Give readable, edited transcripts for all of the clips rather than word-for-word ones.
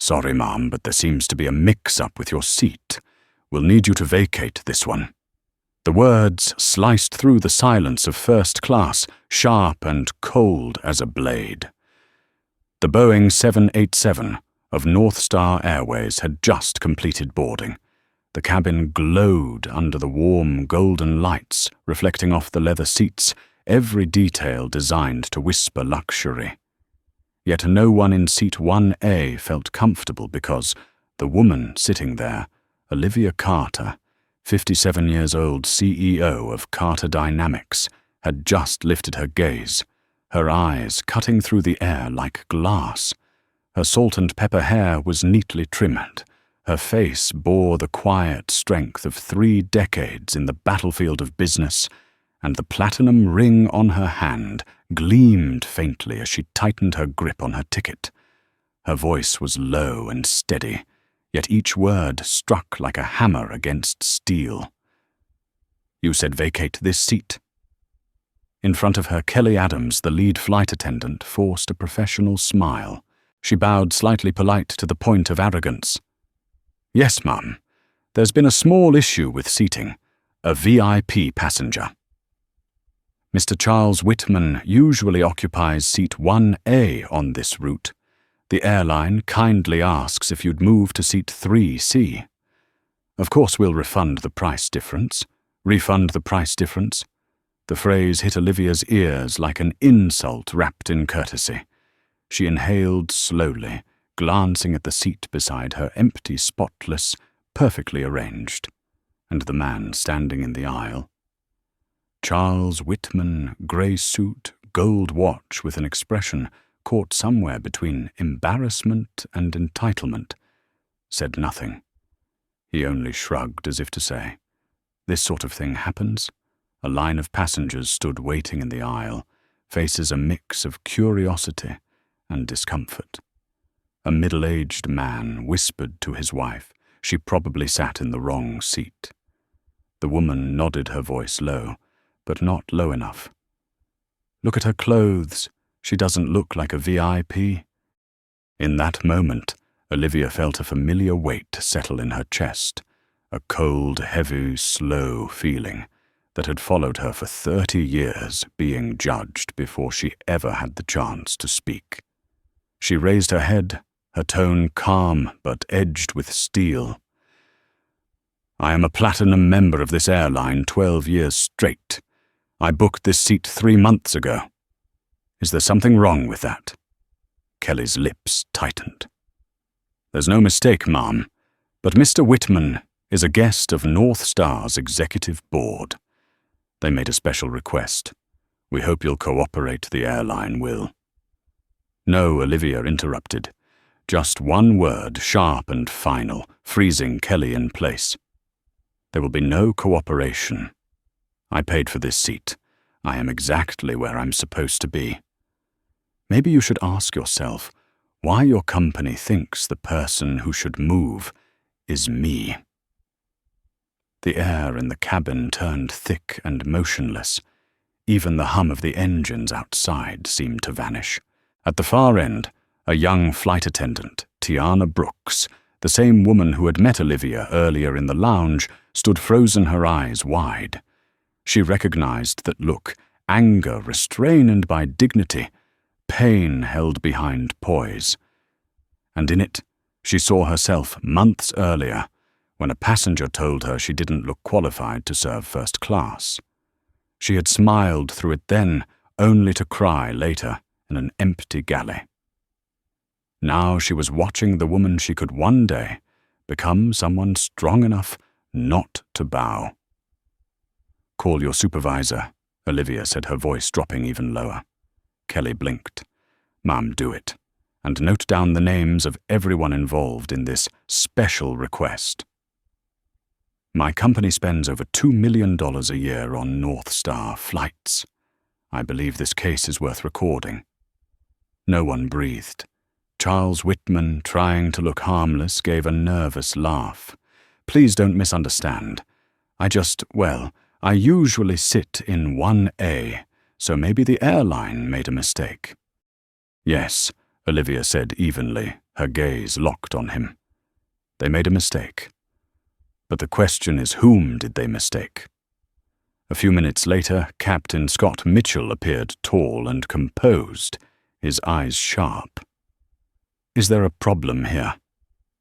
Sorry, ma'am, but there seems to be a mix-up with your seat. We'll need you to vacate this one. The words sliced through the silence of first class, sharp and cold as a blade. The Boeing 787 of North Star Airways had just completed boarding. The cabin glowed under the warm golden lights reflecting off the leather seats, every detail designed to whisper luxury. Yet no one in seat 1A felt comfortable because the woman sitting there, Olivia Carter, 57 years old CEO of Carter Dynamics, had just lifted her gaze, her eyes cutting through the air like glass. Her salt and pepper hair was neatly trimmed. Her face bore the quiet strength of 3 decades in the battlefield of business, and the platinum ring on her hand gleamed faintly as she tightened her grip on her ticket. Her voice was low and steady, yet each word struck like a hammer against steel. "You said vacate this seat." In front of her, Kelly Adams, the lead flight attendant, forced a professional smile. She bowed slightly polite to the point of arrogance. "Yes, ma'am. There's been a small issue with seating. A VIP passenger. Mr. Charles Whitman usually occupies seat 1A on this route. The airline kindly asks if you'd move to seat 3C. Of course we'll refund the price difference. Refund the price difference." The phrase hit Olivia's ears like an insult wrapped in courtesy. She inhaled slowly, glancing at the seat beside her, empty, spotless, perfectly arranged, and the man standing in the aisle. Charles Whitman, grey suit, gold watch with an expression caught somewhere between embarrassment and entitlement, said nothing. He only shrugged as if to say, "This sort of thing happens." A line of passengers stood waiting in the aisle, faces a mix of curiosity and discomfort. A middle-aged man whispered to his wife. She probably sat in the wrong seat. The woman nodded, her voice low, but not low enough. "Look at her clothes. She doesn't look like a VIP." In that moment, Olivia felt a familiar weight settle in her chest, a cold, heavy, slow feeling that had followed her for 30 years, being judged before she ever had the chance to speak. She raised her head, her tone calm but edged with steel. "I am a platinum member of this airline 12 years straight. I booked this seat 3 months ago. Is there something wrong with that?" Kelly's lips tightened. "There's no mistake, ma'am, but Mr. Whitman is a guest of North Star's executive board. They made a special request. We hope you'll cooperate, the airline will." "No," Olivia interrupted. Just one word, sharp and final, freezing Kelly in place. "There will be no cooperation. I paid for this seat. I am exactly where I'm supposed to be. Maybe you should ask yourself why your company thinks the person who should move is me." The air in the cabin turned thick and motionless. Even the hum of the engines outside seemed to vanish. At the far end, a young flight attendant, Tiana Brooks, the same woman who had met Olivia earlier in the lounge, stood frozen, her eyes wide. She recognized that look, anger restrained by dignity, pain held behind poise. And in it, she saw herself months earlier, when a passenger told her she didn't look qualified to serve first class. She had smiled through it then, only to cry later in an empty galley. Now she was watching the woman she could one day become someone strong enough not to bow. "Call your supervisor," Olivia said, her voice dropping even lower. Kelly blinked. "Ma'am, do it, and note down the names of everyone involved in this special request. My company spends over $2 million a year on North Star flights. I believe this case is worth recording." No one breathed. Charles Whitman, trying to look harmless, gave a nervous laugh. "Please don't misunderstand. I usually sit in 1A, so maybe the airline made a mistake." "Yes," Olivia said evenly, her gaze locked on him. They made a mistake. But the question is, whom did they mistake? A few minutes later, Captain Scott Mitchell appeared tall and composed, his eyes sharp. "Is there a problem here?"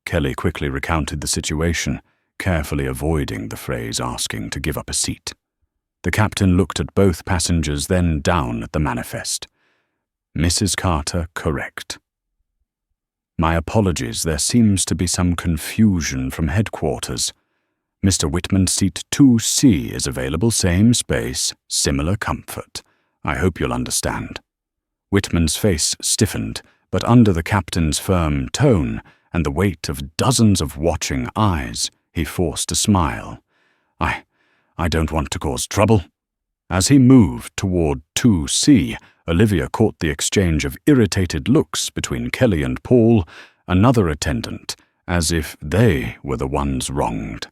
Kelly quickly recounted the situation, carefully avoiding the phrase asking to give up a seat. The captain looked at both passengers, then down at the manifest. "Mrs. Carter, correct." "My apologies, there seems to be some confusion from headquarters. Mr. Whitman's seat 2C is available, same space, similar comfort. I hope you'll understand." Whitman's face stiffened, but under the captain's firm tone and the weight of dozens of watching eyes, he forced a smile. I don't want to cause trouble." As he moved toward 2C, Olivia caught the exchange of irritated looks between Kelly and Paul, another attendant, as if they were the ones wronged.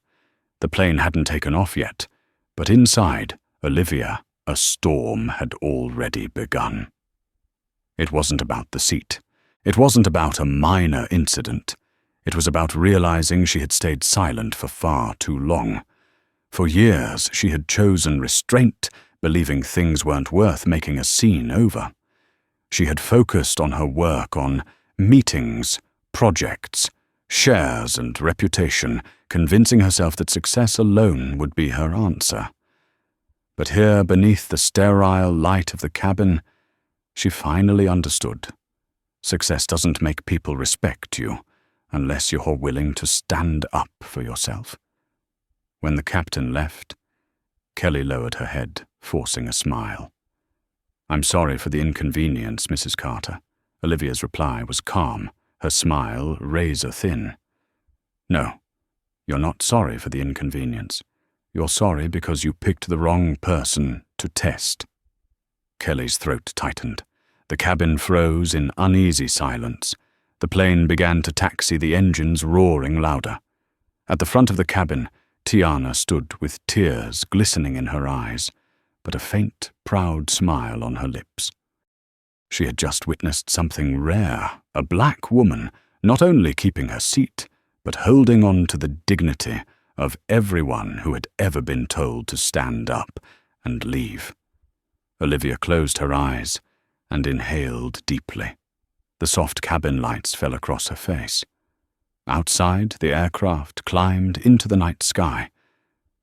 The plane hadn't taken off yet, but inside Olivia, a storm had already begun. It wasn't about the seat. It wasn't about a minor incident. It was about realizing she had stayed silent for far too long. For years she had chosen restraint, believing things weren't worth making a scene over. She had focused on her work, on meetings, projects, shares and reputation, convincing herself that success alone would be her answer. But here, beneath the sterile light of the cabin, she finally understood. Success doesn't make people respect you unless you're willing to stand up for yourself. When the captain left, Kelly lowered her head, forcing a smile. "I'm sorry for the inconvenience, Mrs. Carter." Olivia's reply was calm, her smile razor-thin. "No, you're not sorry for the inconvenience. You're sorry because you picked the wrong person to test." Kelly's throat tightened. The cabin froze in uneasy silence. The plane began to taxi, the engines roaring louder. At the front of the cabin, Tiana stood with tears glistening in her eyes, but a faint, proud smile on her lips. She had just witnessed something rare, a black woman not only keeping her seat, but holding on to the dignity of everyone who had ever been told to stand up and leave. Olivia closed her eyes and inhaled deeply. The soft cabin lights fell across her face. Outside, the aircraft climbed into the night sky,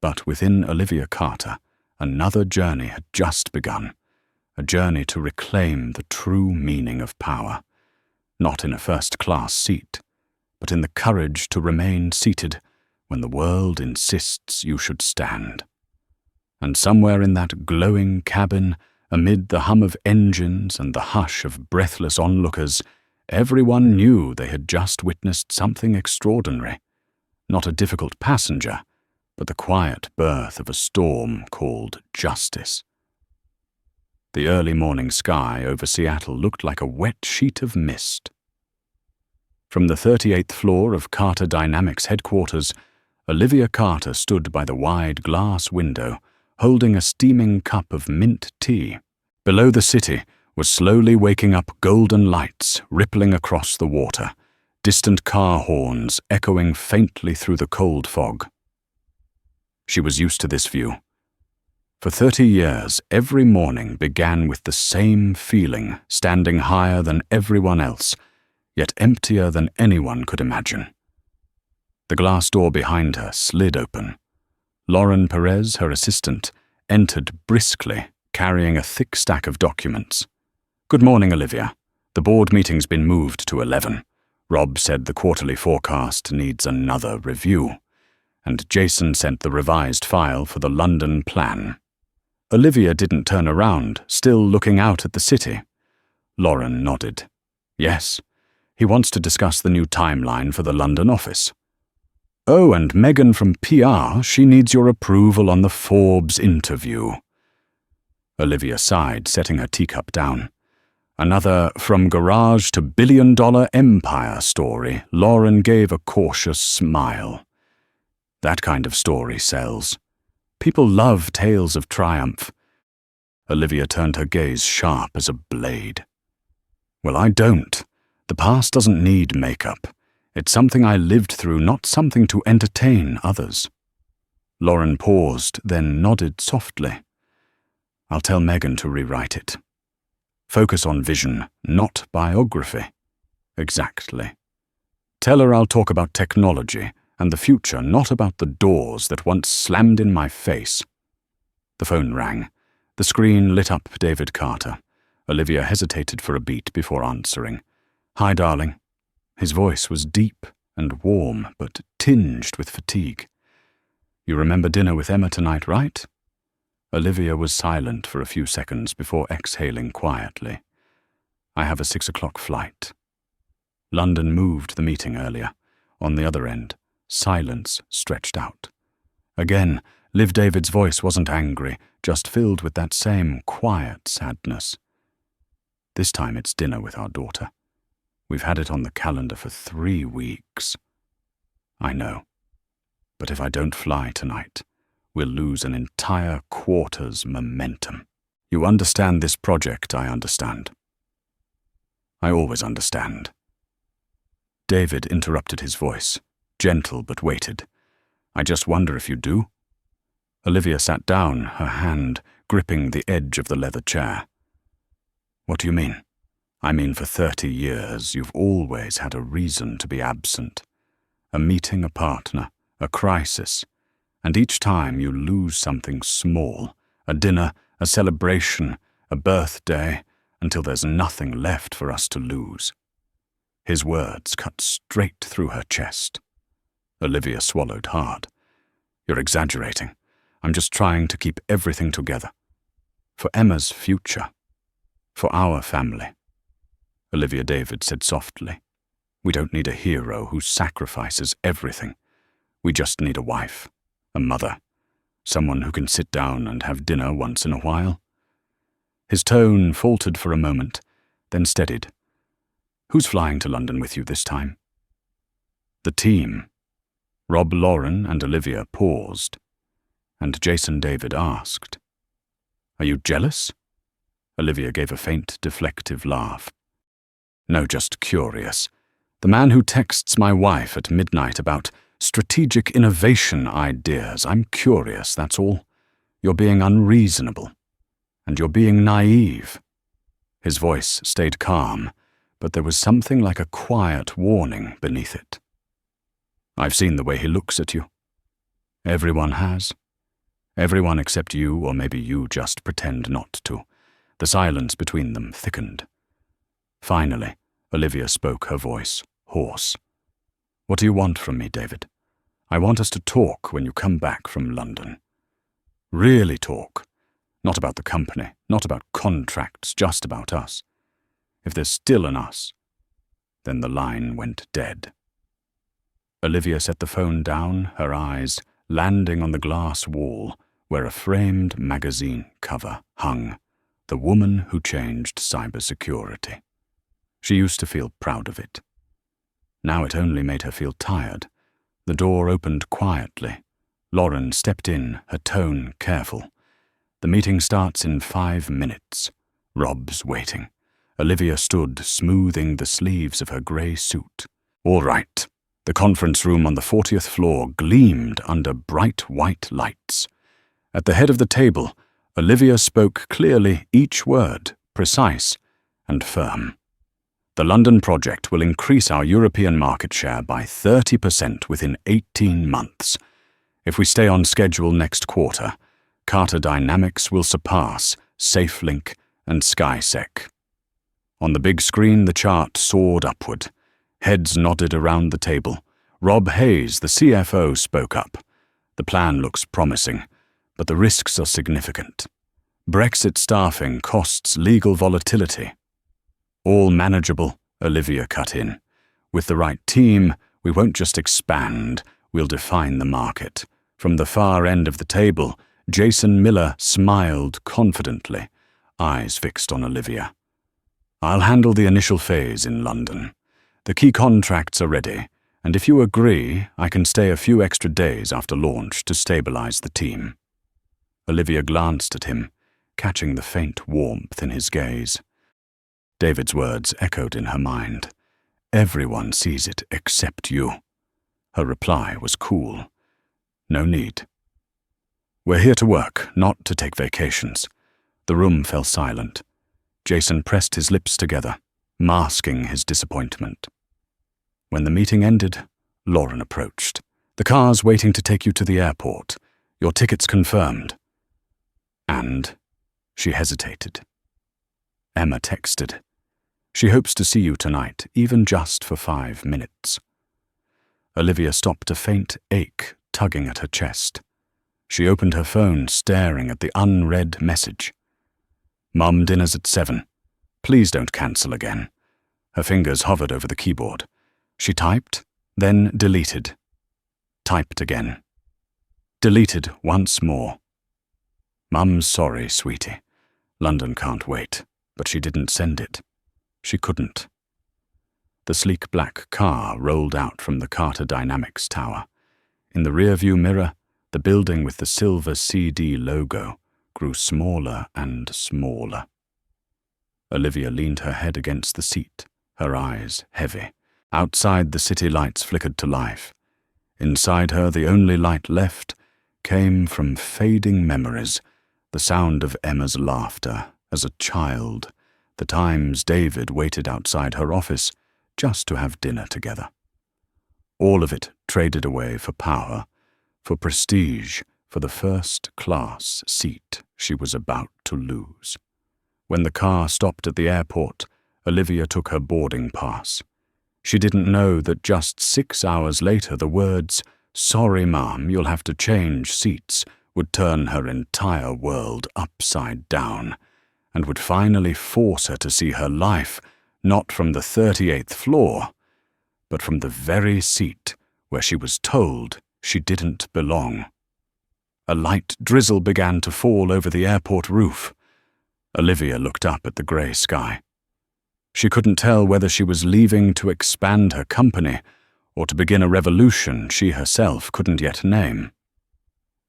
but within Olivia Carter, another journey had just begun, a journey to reclaim the true meaning of power, not in a first-class seat, but in the courage to remain seated when the world insists you should stand. And somewhere in that glowing cabin, amid the hum of engines and the hush of breathless onlookers, everyone knew they had just witnessed something extraordinary. Not a difficult passenger, but the quiet birth of a storm called justice. The early morning sky over Seattle looked like a wet sheet of mist. From the 38th floor of Carter Dynamics headquarters, Olivia Carter stood by the wide glass window, holding a steaming cup of mint tea. Below the city was slowly waking up golden lights rippling across the water, distant car horns echoing faintly through the cold fog. She was used to this view. For 30 years, every morning began with the same feeling, standing higher than everyone else, yet emptier than anyone could imagine. The glass door behind her slid open. Lauren Perez, her assistant, entered briskly, carrying a thick stack of documents. "Good morning, Olivia. The board meeting's been moved to 11. Rob said the quarterly forecast needs another review, and Jason sent the revised file for the London plan." Olivia didn't turn around, still looking out at the city. Lauren nodded. "Yes, he wants to discuss the new timeline for the London office." "Oh, and Megan from PR, she needs your approval on the Forbes interview." Olivia sighed, setting her teacup down. Another from garage to billion-dollar empire story. Lauren gave a cautious smile. That kind of story sells. People love tales of triumph. Olivia turned her gaze sharp as a blade. "Well, I don't. The past doesn't need makeup. It's something I lived through, not something to entertain others. Lauren paused, then nodded softly. I'll tell Megan to rewrite it. Focus on vision, not biography. Exactly. Tell her I'll talk about technology and the future, not about the doors that once slammed in my face. The phone rang. The screen lit up David Carter. Olivia hesitated for a beat before answering. Hi, darling. His voice was deep and warm, but tinged with fatigue. You remember dinner with Emma tonight, right? Olivia was silent for a few seconds before exhaling quietly. I have a 6 o'clock flight. London moved the meeting earlier. On the other end, silence stretched out. Again, Liv David's voice wasn't angry, just filled with that same quiet sadness. This time it's dinner with our daughter. We've had it on the calendar for 3 weeks. I know. But if I don't fly tonight, we'll lose an entire quarter's momentum. You understand this project, I understand. I always understand. David interrupted his voice, gentle but weighted. I just wonder if you do. Olivia sat down, her hand gripping the edge of the leather chair. What do you mean? I mean, for 30 years, you've always had a reason to be absent. A meeting, a partner, a crisis. And each time you lose something small, a dinner, a celebration, a birthday, until there's nothing left for us to lose. His words cut straight through her chest. Olivia swallowed hard. You're exaggerating. I'm just trying to keep everything together. For Emma's future. For our family. Olivia David said softly. We don't need a hero who sacrifices everything. We just need a wife, a mother, someone who can sit down and have dinner once in a while. His tone faltered for a moment, then steadied. Who's flying to London with you this time? The team. Rob, Lauren, and Olivia paused, and Jason David asked, Are you jealous? Olivia gave a faint, deflective laugh. No, just curious. The man who texts my wife at midnight about strategic innovation ideas. I'm curious, that's all. You're being unreasonable. And you're being naive. His voice stayed calm, but there was something like a quiet warning beneath it. I've seen the way he looks at you. Everyone has. Everyone except you, or maybe you just pretend not to. The silence between them thickened. Finally, Olivia spoke, her voice hoarse. What do you want from me, David? I want us to talk when you come back from London. Really talk. Not about the company, not about contracts, just about us. If there's still an us, then the line went dead. Olivia set the phone down, her eyes landing on the glass wall where a framed magazine cover hung, The Woman Who Changed Cybersecurity. She used to feel proud of it. Now it only made her feel tired. The door opened quietly. Lauren stepped in, her tone careful. The meeting starts in 5 minutes. Rob's waiting. Olivia stood, smoothing the sleeves of her grey suit. All right. The conference room on the 40th floor gleamed under bright white lights. At the head of the table, Olivia spoke clearly, each word precise and firm. The London project will increase our European market share by 30% within 18 months. If we stay on schedule next quarter, Carter Dynamics will surpass SafeLink and SkySec. On the big screen, the chart soared upward. Heads nodded around the table. Rob Hayes, the CFO, spoke up. The plan looks promising, but the risks are significant. Brexit staffing costs legal volatility. All manageable, Olivia cut in. With the right team, we won't just expand, we'll define the market. From the far end of the table, Jason Miller smiled confidently, eyes fixed on Olivia. I'll handle the initial phase in London. The key contracts are ready, and if you agree, I can stay a few extra days after launch to stabilize the team. Olivia glanced at him, catching the faint warmth in his gaze. David's words echoed in her mind. Everyone sees it except you." Her reply was cool. "No need. We're here to work, not to take vacations." The room fell silent. Jason pressed his lips together, masking his disappointment. When the meeting ended, Lauren approached. "The car's waiting to take you to the airport. Your ticket's confirmed." And she hesitated. Emma texted, "She hopes to see you tonight, even just for 5 minutes." Olivia stopped a faint ache tugging at her chest. She opened her phone, staring at the unread message. "Mum, dinner's at 7. Please don't cancel again." Her fingers hovered over the keyboard. She typed, then deleted. Typed again. Deleted once more. "Mum's sorry, sweetie. London can't wait." But she didn't send it. She couldn't. The sleek black car rolled out from the Carter Dynamics Tower. In the rearview mirror, the building with the silver CD logo grew smaller and smaller. Olivia leaned her head against the seat, her eyes heavy. Outside, the city lights flickered to life. Inside her, the only light left came from fading memories, the sound of Emma's laughter as a child, the times David waited outside her office just to have dinner together. All of it traded away for power, for prestige, for the first-class seat she was about to lose. When the car stopped at the airport, Olivia took her boarding pass. She didn't know that just 6 hours later the words, "Sorry, Mom, you'll have to change seats," would turn her entire world upside down, and would finally force her to see her life not from the 38th floor, but from the very seat where she was told she didn't belong. A light drizzle began to fall over the airport roof. Olivia looked up at the grey sky. She couldn't tell whether she was leaving to expand her company or to begin a revolution she herself couldn't yet name.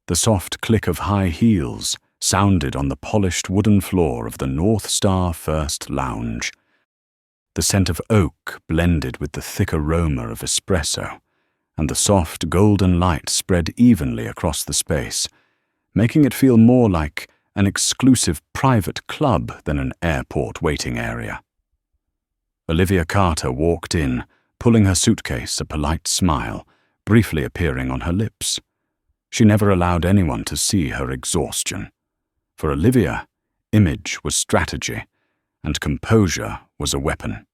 The soft click of high heels sounded on the polished wooden floor of the North Star First Lounge. The scent of oak blended with the thick aroma of espresso, and the soft golden light spread evenly across the space, making it feel more like an exclusive private club than an airport waiting area. Olivia Carter walked in, pulling her suitcase, a polite smile briefly appearing on her lips. She never allowed anyone to see her exhaustion. For Olivia, image was strategy, and composure was a weapon.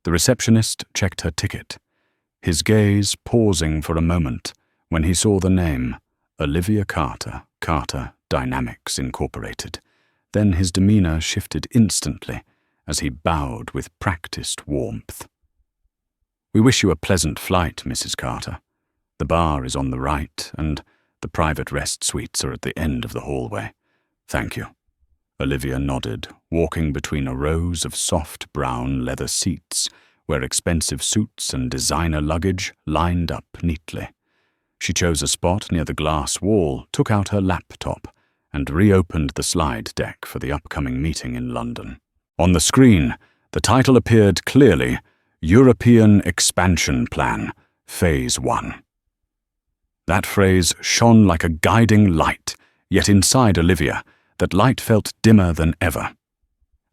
The receptionist checked her ticket, his gaze pausing for a moment when he saw the name, Olivia Carter, Carter Dynamics Incorporated. Then his demeanor shifted instantly as he bowed with practiced warmth. "We wish you a pleasant flight, Mrs. Carter. The bar is on the right, and the private rest suites are at the end of the hallway. Thank you." Olivia nodded, walking between a rows of soft brown leather seats where expensive suits and designer luggage lined up neatly. She chose a spot near the glass wall, took out her laptop, and reopened the slide deck for the upcoming meeting in London. On the screen, the title appeared clearly, European Expansion Plan, Phase 1. That phrase shone like a guiding light, yet inside Olivia, that light felt dimmer than ever.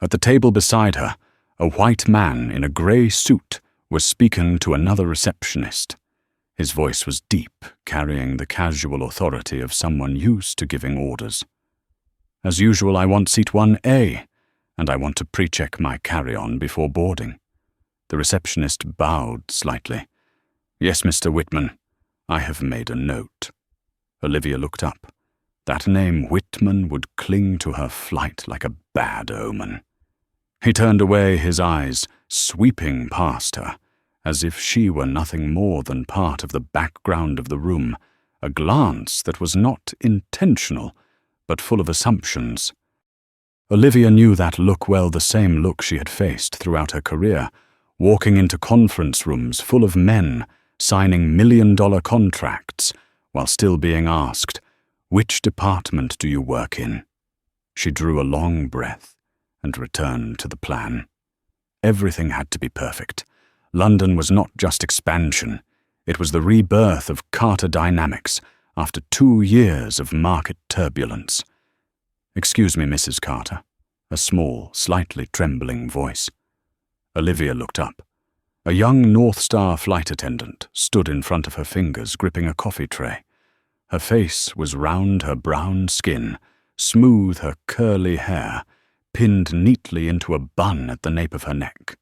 At the table beside her, a white man in a grey suit was speaking to another receptionist. His voice was deep, carrying the casual authority of someone used to giving orders. "As usual, I want seat 1A, and I want to pre-check my carry-on before boarding." The receptionist bowed slightly. "Yes, Mr. Whitman, I have made a note." Olivia looked up. That name Whitman would cling to her flight like a bad omen. He turned away, his eyes sweeping past her, as if she were nothing more than part of the background of the room, a glance that was not intentional, but full of assumptions. Olivia knew that look well, the same look she had faced throughout her career, walking into conference rooms full of men, signing million-dollar contracts, while still being asked, "Which department do you work in?" She drew a long breath and returned to the plan. Everything had to be perfect. London was not just expansion, it was the rebirth of Carter dynamics after 2 years of market turbulence. "Excuse me, Mrs. Carter," a small, slightly trembling voice. Olivia looked up. A young North Star flight attendant stood in front of her fingers, gripping a coffee tray. Her face was round her brown skin, smooth her curly hair, pinned neatly into a bun at the nape of her neck.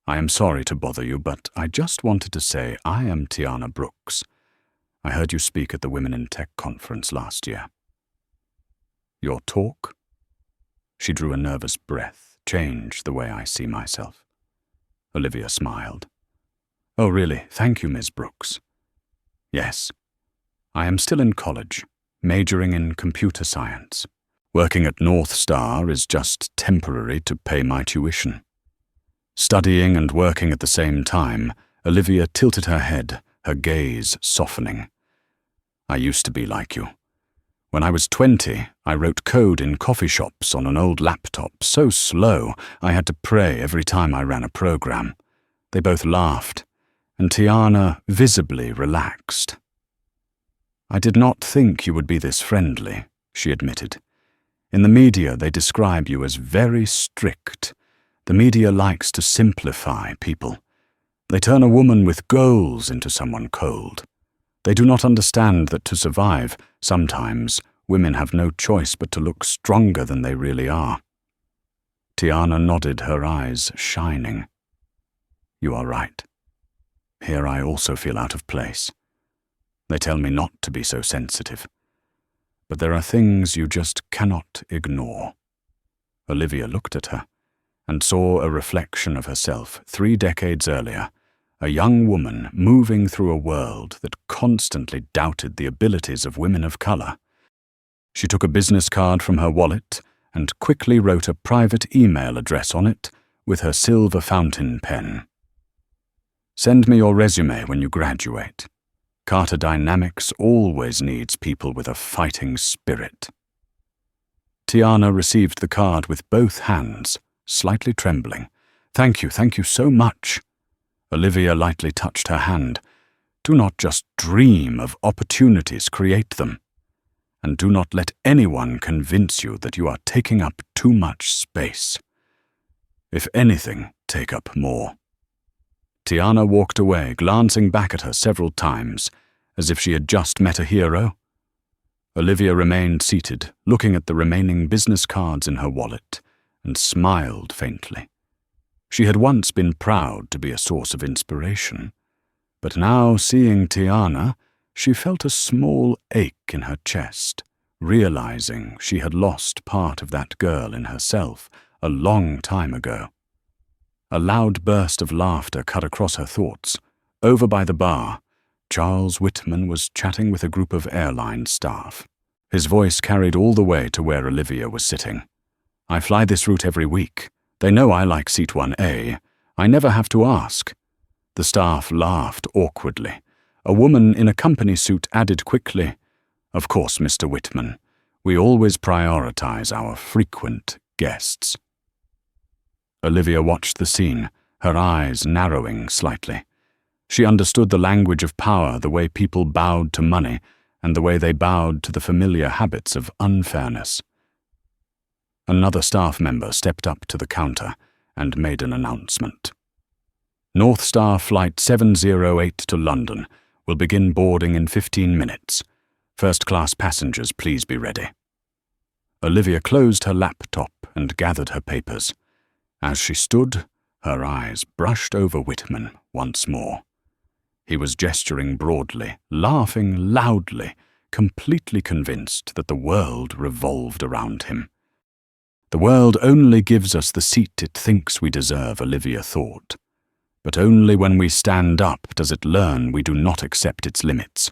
"I am sorry to bother you, but I just wanted to say I am Tiana Brooks. I heard you speak at the Women in Tech conference last year." "Your talk?" She drew a nervous breath. "Change the way I see myself." Olivia smiled. "Oh, really? Thank you, Ms. Brooks." "Yes. I am still in college, majoring in computer science. Working at North Star is just temporary to pay my tuition." Studying and working at the same time, Olivia tilted her head, her gaze softening. "I used to be like you. When I was 20, I wrote code in coffee shops on an old laptop, so slow I had to pray every time I ran a program." They both laughed, and Tiana visibly relaxed. "I did not think you would be this friendly," she admitted. "In the media, they describe you as very strict. The media likes to simplify people. They turn a woman with goals into someone cold. They do not understand that to survive, sometimes women have no choice but to look stronger than they really are." Tiana nodded, her eyes shining. "You are right. Here I also feel out of place. They tell me not to be so sensitive. But there are things you just cannot ignore." Olivia looked at her and saw a reflection of herself 3 decades earlier, a young woman moving through a world that constantly doubted the abilities of women of color. She took a business card from her wallet and quickly wrote a private email address on it with her silver fountain pen. "Send me your resume when you graduate. Carter Dynamics always needs people with a fighting spirit." Tiana received the card with both hands, slightly trembling. Thank you so much." Olivia lightly touched her hand. "Do not just dream of opportunities, create them. And do not let anyone convince you that you are taking up too much space. If anything, take up more." Tiana walked away, glancing back at her several times, as if she had just met a hero. Olivia remained seated, looking at the remaining business cards in her wallet, and smiled faintly. She had once been proud to be a source of inspiration, but now, seeing Tiana, she felt a small ache in her chest, realizing she had lost part of that girl in herself a long time ago. A loud burst of laughter cut across her thoughts. Over by the bar, Charles Whitman was chatting with a group of airline staff. His voice carried all the way to where Olivia was sitting. "I fly this route every week. They know I like seat 1A. I never have to ask." The staff laughed awkwardly. A woman in a company suit added quickly, "Of course, Mr. Whitman. We always prioritize our frequent guests." Olivia watched the scene, her eyes narrowing slightly. She understood the language of power, the way people bowed to money, and the way they bowed to the familiar habits of unfairness. Another staff member stepped up to the counter and made an announcement. "North Star Flight 708 to London will begin boarding in 15 minutes. First-class passengers, please be ready." Olivia closed her laptop and gathered her papers. As she stood, her eyes brushed over Whitman once more. He was gesturing broadly, laughing loudly, completely convinced that the world revolved around him. "The world only gives us the seat it thinks we deserve," Olivia thought. "But only when we stand up does it learn we do not accept its limits."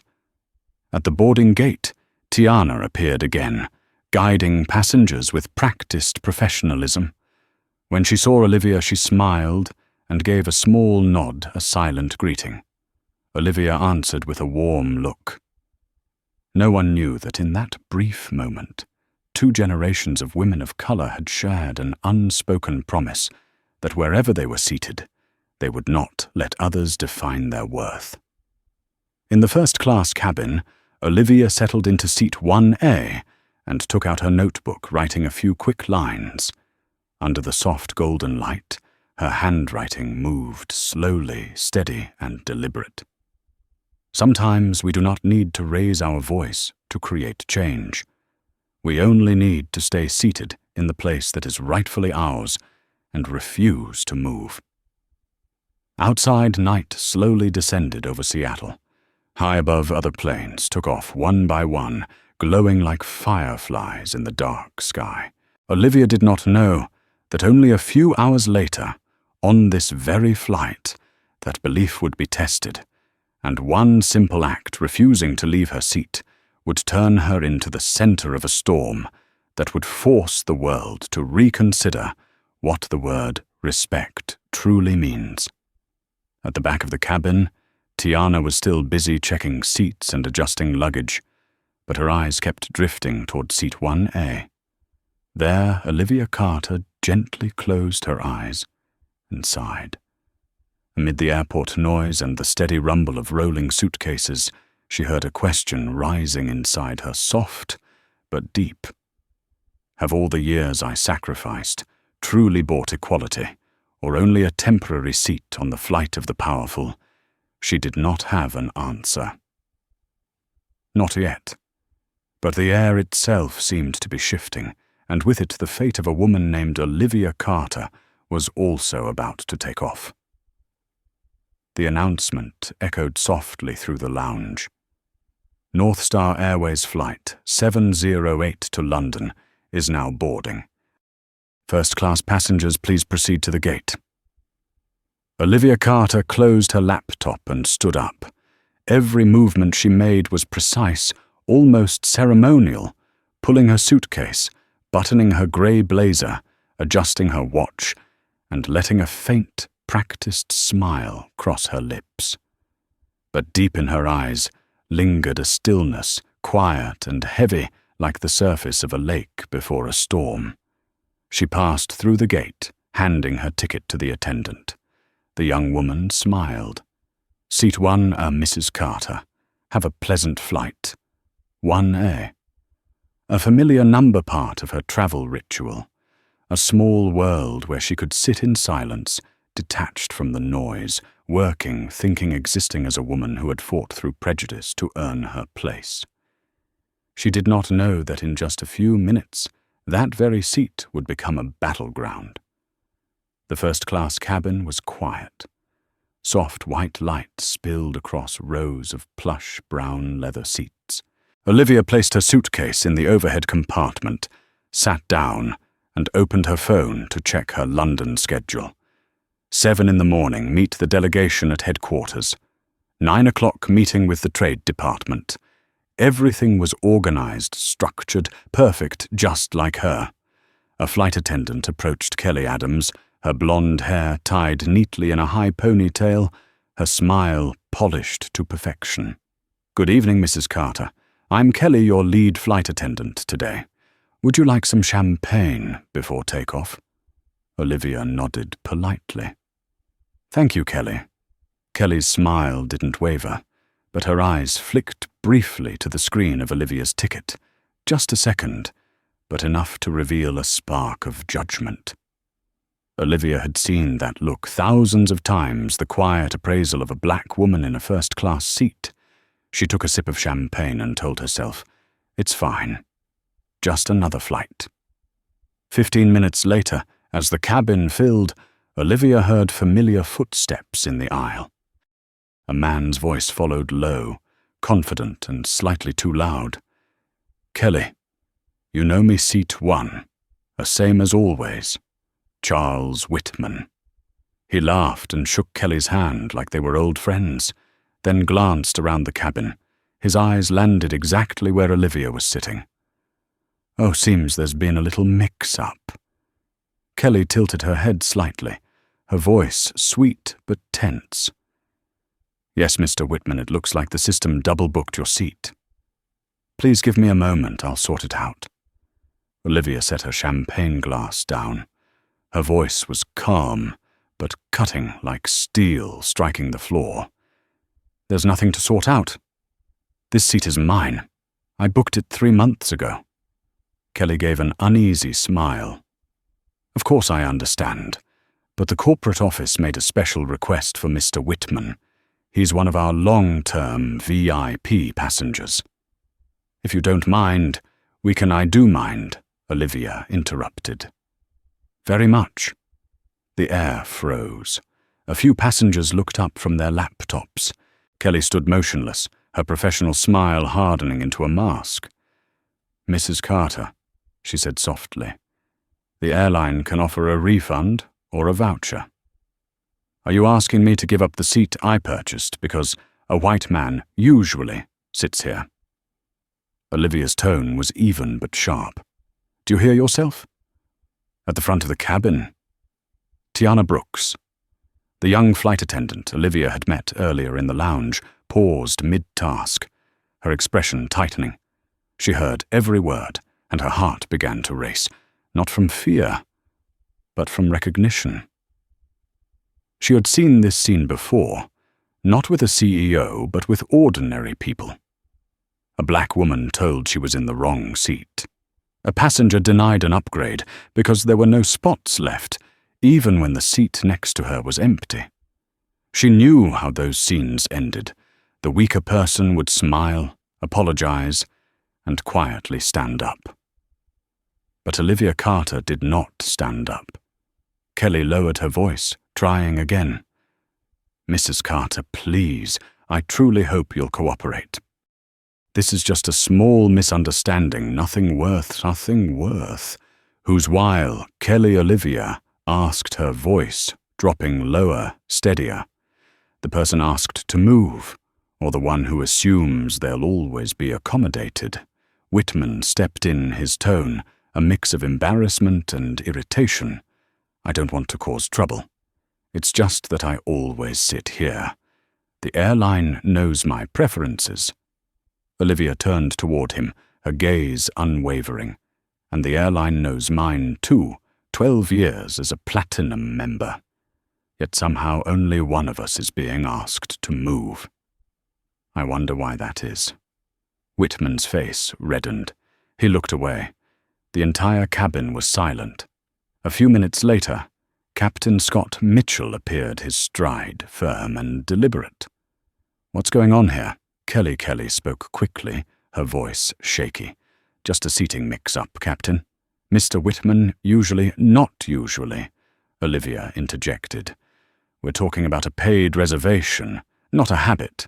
At the boarding gate, Tiana appeared again, guiding passengers with practiced professionalism. When she saw Olivia, she smiled and gave a small nod, a silent greeting. Olivia answered with a warm look. No one knew that in that brief moment, 2 generations of women of color had shared an unspoken promise that wherever they were seated, They would not let others define their worth. In the first-class cabin, Olivia settled into seat 1A and took out her notebook, writing a few quick lines. Under the soft golden light, her handwriting moved slowly, steady, and deliberate. Sometimes we do not need to raise our voice to create change. We only need to stay seated in the place that is rightfully ours and refuse to move. Outside, night slowly descended over Seattle. High above, other planes took off one by one, glowing like fireflies in the dark sky. Olivia did not know that only a few hours later, on this very flight, that belief would be tested, and one simple act, refusing to leave her seat, would turn her into the center of a storm that would force the world to reconsider what the word respect truly means. At the back of the cabin, Tiana was still busy checking seats and adjusting luggage, but her eyes kept drifting toward seat 1A. There, Olivia Carter gently closed her eyes and sighed. Amid the airport noise and the steady rumble of rolling suitcases, she heard a question rising inside her, soft but deep. Have all the years I sacrificed truly bought equality, or only a temporary seat on the flight of the powerful? She did not have an answer. Not yet. But the air itself seemed to be shifting, and with it the fate of a woman named Olivia Carter was also about to take off. The announcement echoed softly through the lounge. North Star Airways Flight 708 to London is now boarding. First-class passengers, please proceed to the gate. Olivia Carter closed her laptop and stood up. Every movement she made was precise, almost ceremonial, pulling her suitcase, buttoning her grey blazer, adjusting her watch, and letting a faint, practiced smile cross her lips. But deep in her eyes lingered a stillness, quiet and heavy like the surface of a lake before a storm. She passed through the gate, handing her ticket to the attendant. The young woman smiled. Seat 1, Mrs. Carter. Have a pleasant flight. 1A. A familiar number part of her travel ritual. A small world where she could sit in silence, detached from the noise, working, thinking, existing as a woman who had fought through prejudice to earn her place. She did not know that in just a few minutes, that very seat would become a battleground. The first-class cabin was quiet. Soft white light spilled across rows of plush brown leather seats. Olivia placed her suitcase in the overhead compartment, sat down, and opened her phone to check her London schedule. 7 in the morning, meet the delegation at headquarters. 9 o'clock, meeting with the Trade Department. Everything was organized, structured, perfect, just like her. A flight attendant approached Kelly Adams, her blonde hair tied neatly in a high ponytail, her smile polished to perfection. Good evening, Mrs. Carter. I'm Kelly, your lead flight attendant today. Would you like some champagne before takeoff? Olivia nodded politely. Thank you, Kelly. Kelly's smile didn't waver, but her eyes flicked briefly to the screen of Olivia's ticket. Just a second, but enough to reveal a spark of judgment. Olivia had seen that look thousands of times, the quiet appraisal of a black woman in a first-class seat. She took a sip of champagne and told herself, it's fine. Just another flight. 15 minutes later, as the cabin filled, Olivia heard familiar footsteps in the aisle. A man's voice followed low, confident and slightly too loud. Kelly, you know me seat 1, a same as always. Charles Whitman. He laughed and shook Kelly's hand like they were old friends, then glanced around the cabin. His eyes landed exactly where Olivia was sitting. Oh, seems there's been a little mix-up. Kelly tilted her head slightly, her voice sweet but tense. Yes, Mr. Whitman, it looks like the system double-booked your seat. Please give me a moment, I'll sort it out. Olivia set her champagne glass down. Her voice was calm, but cutting like steel striking the floor. "There's nothing to sort out. This seat is mine. I booked it 3 months ago." Kelly gave an uneasy smile. "Of course I understand, but the corporate office made a special request for Mr. Whitman. He's one of our long-term VIP passengers." "If you don't mind, I do mind," Olivia interrupted. "Very much." The air froze. A few passengers looked up from their laptops. Kelly stood motionless, her professional smile hardening into a mask. "Mrs. Carter," she said softly, "the airline can offer a refund or a voucher." "Are you asking me to give up the seat I purchased because a white man usually sits here?" Olivia's tone was even but sharp. "Do you hear yourself?" "At the front of the cabin." Tiana Brooks. The young flight attendant Olivia had met earlier in the lounge paused mid-task, her expression tightening. She heard every word, and her heart began to race, not from fear, but from recognition. She had seen this scene before, not with a CEO, but with ordinary people. A black woman told she was in the wrong seat. A passenger denied an upgrade because there were no spots left, even when the seat next to her was empty. She knew how those scenes ended. The weaker person would smile, apologize, and quietly stand up. But Olivia Carter did not stand up. Kelly lowered her voice, trying again. "Mrs. Carter, please, I truly hope you'll cooperate. This is just a small misunderstanding, nothing worth, whose while Kelly Olivia asked, her voice dropping lower, steadier. The person asked to move, or the one who assumes they'll always be accommodated. Whitman stepped in, his tone a mix of embarrassment and irritation. "I don't want to cause trouble. It's just that I always sit here. The airline knows my preferences." Olivia turned toward him, her gaze unwavering. "And the airline knows mine too, 12 years as a platinum member. Yet somehow only one of us is being asked to move. I wonder why that is." Whitman's face reddened. He looked away. The entire cabin was silent. A few minutes later, Captain Scott Mitchell appeared, his stride firm and deliberate. "What's going on here?" Kelly spoke quickly, her voice shaky. "Just a seating mix-up, Captain." "Mr. Whitman, not usually," Olivia interjected. "We're talking about a paid reservation, not a habit."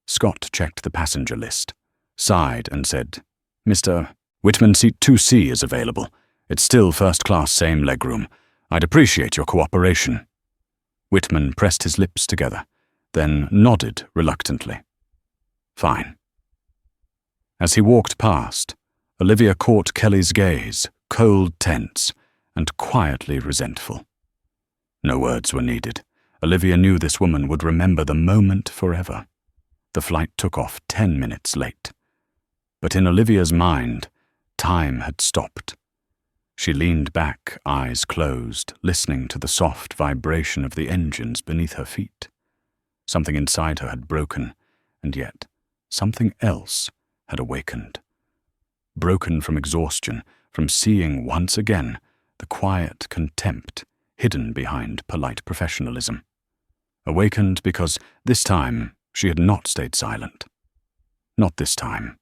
Scott checked the passenger list, sighed and said, "Mr. Whitman, seat 2C is available. It's still first class, same legroom. I'd appreciate your cooperation." Whitman pressed his lips together, then nodded reluctantly. "Fine." As he walked past, Olivia caught Kelly's gaze, cold, tense, and quietly resentful. No words were needed. Olivia knew this woman would remember the moment forever. The flight took off 10 minutes late. But in Olivia's mind, time had stopped. She leaned back, eyes closed, listening to the soft vibration of the engines beneath her feet. Something inside her had broken, and yet something else had awakened. Broken from exhaustion, from seeing once again the quiet contempt hidden behind polite professionalism. Awakened because this time she had not stayed silent. Not this time.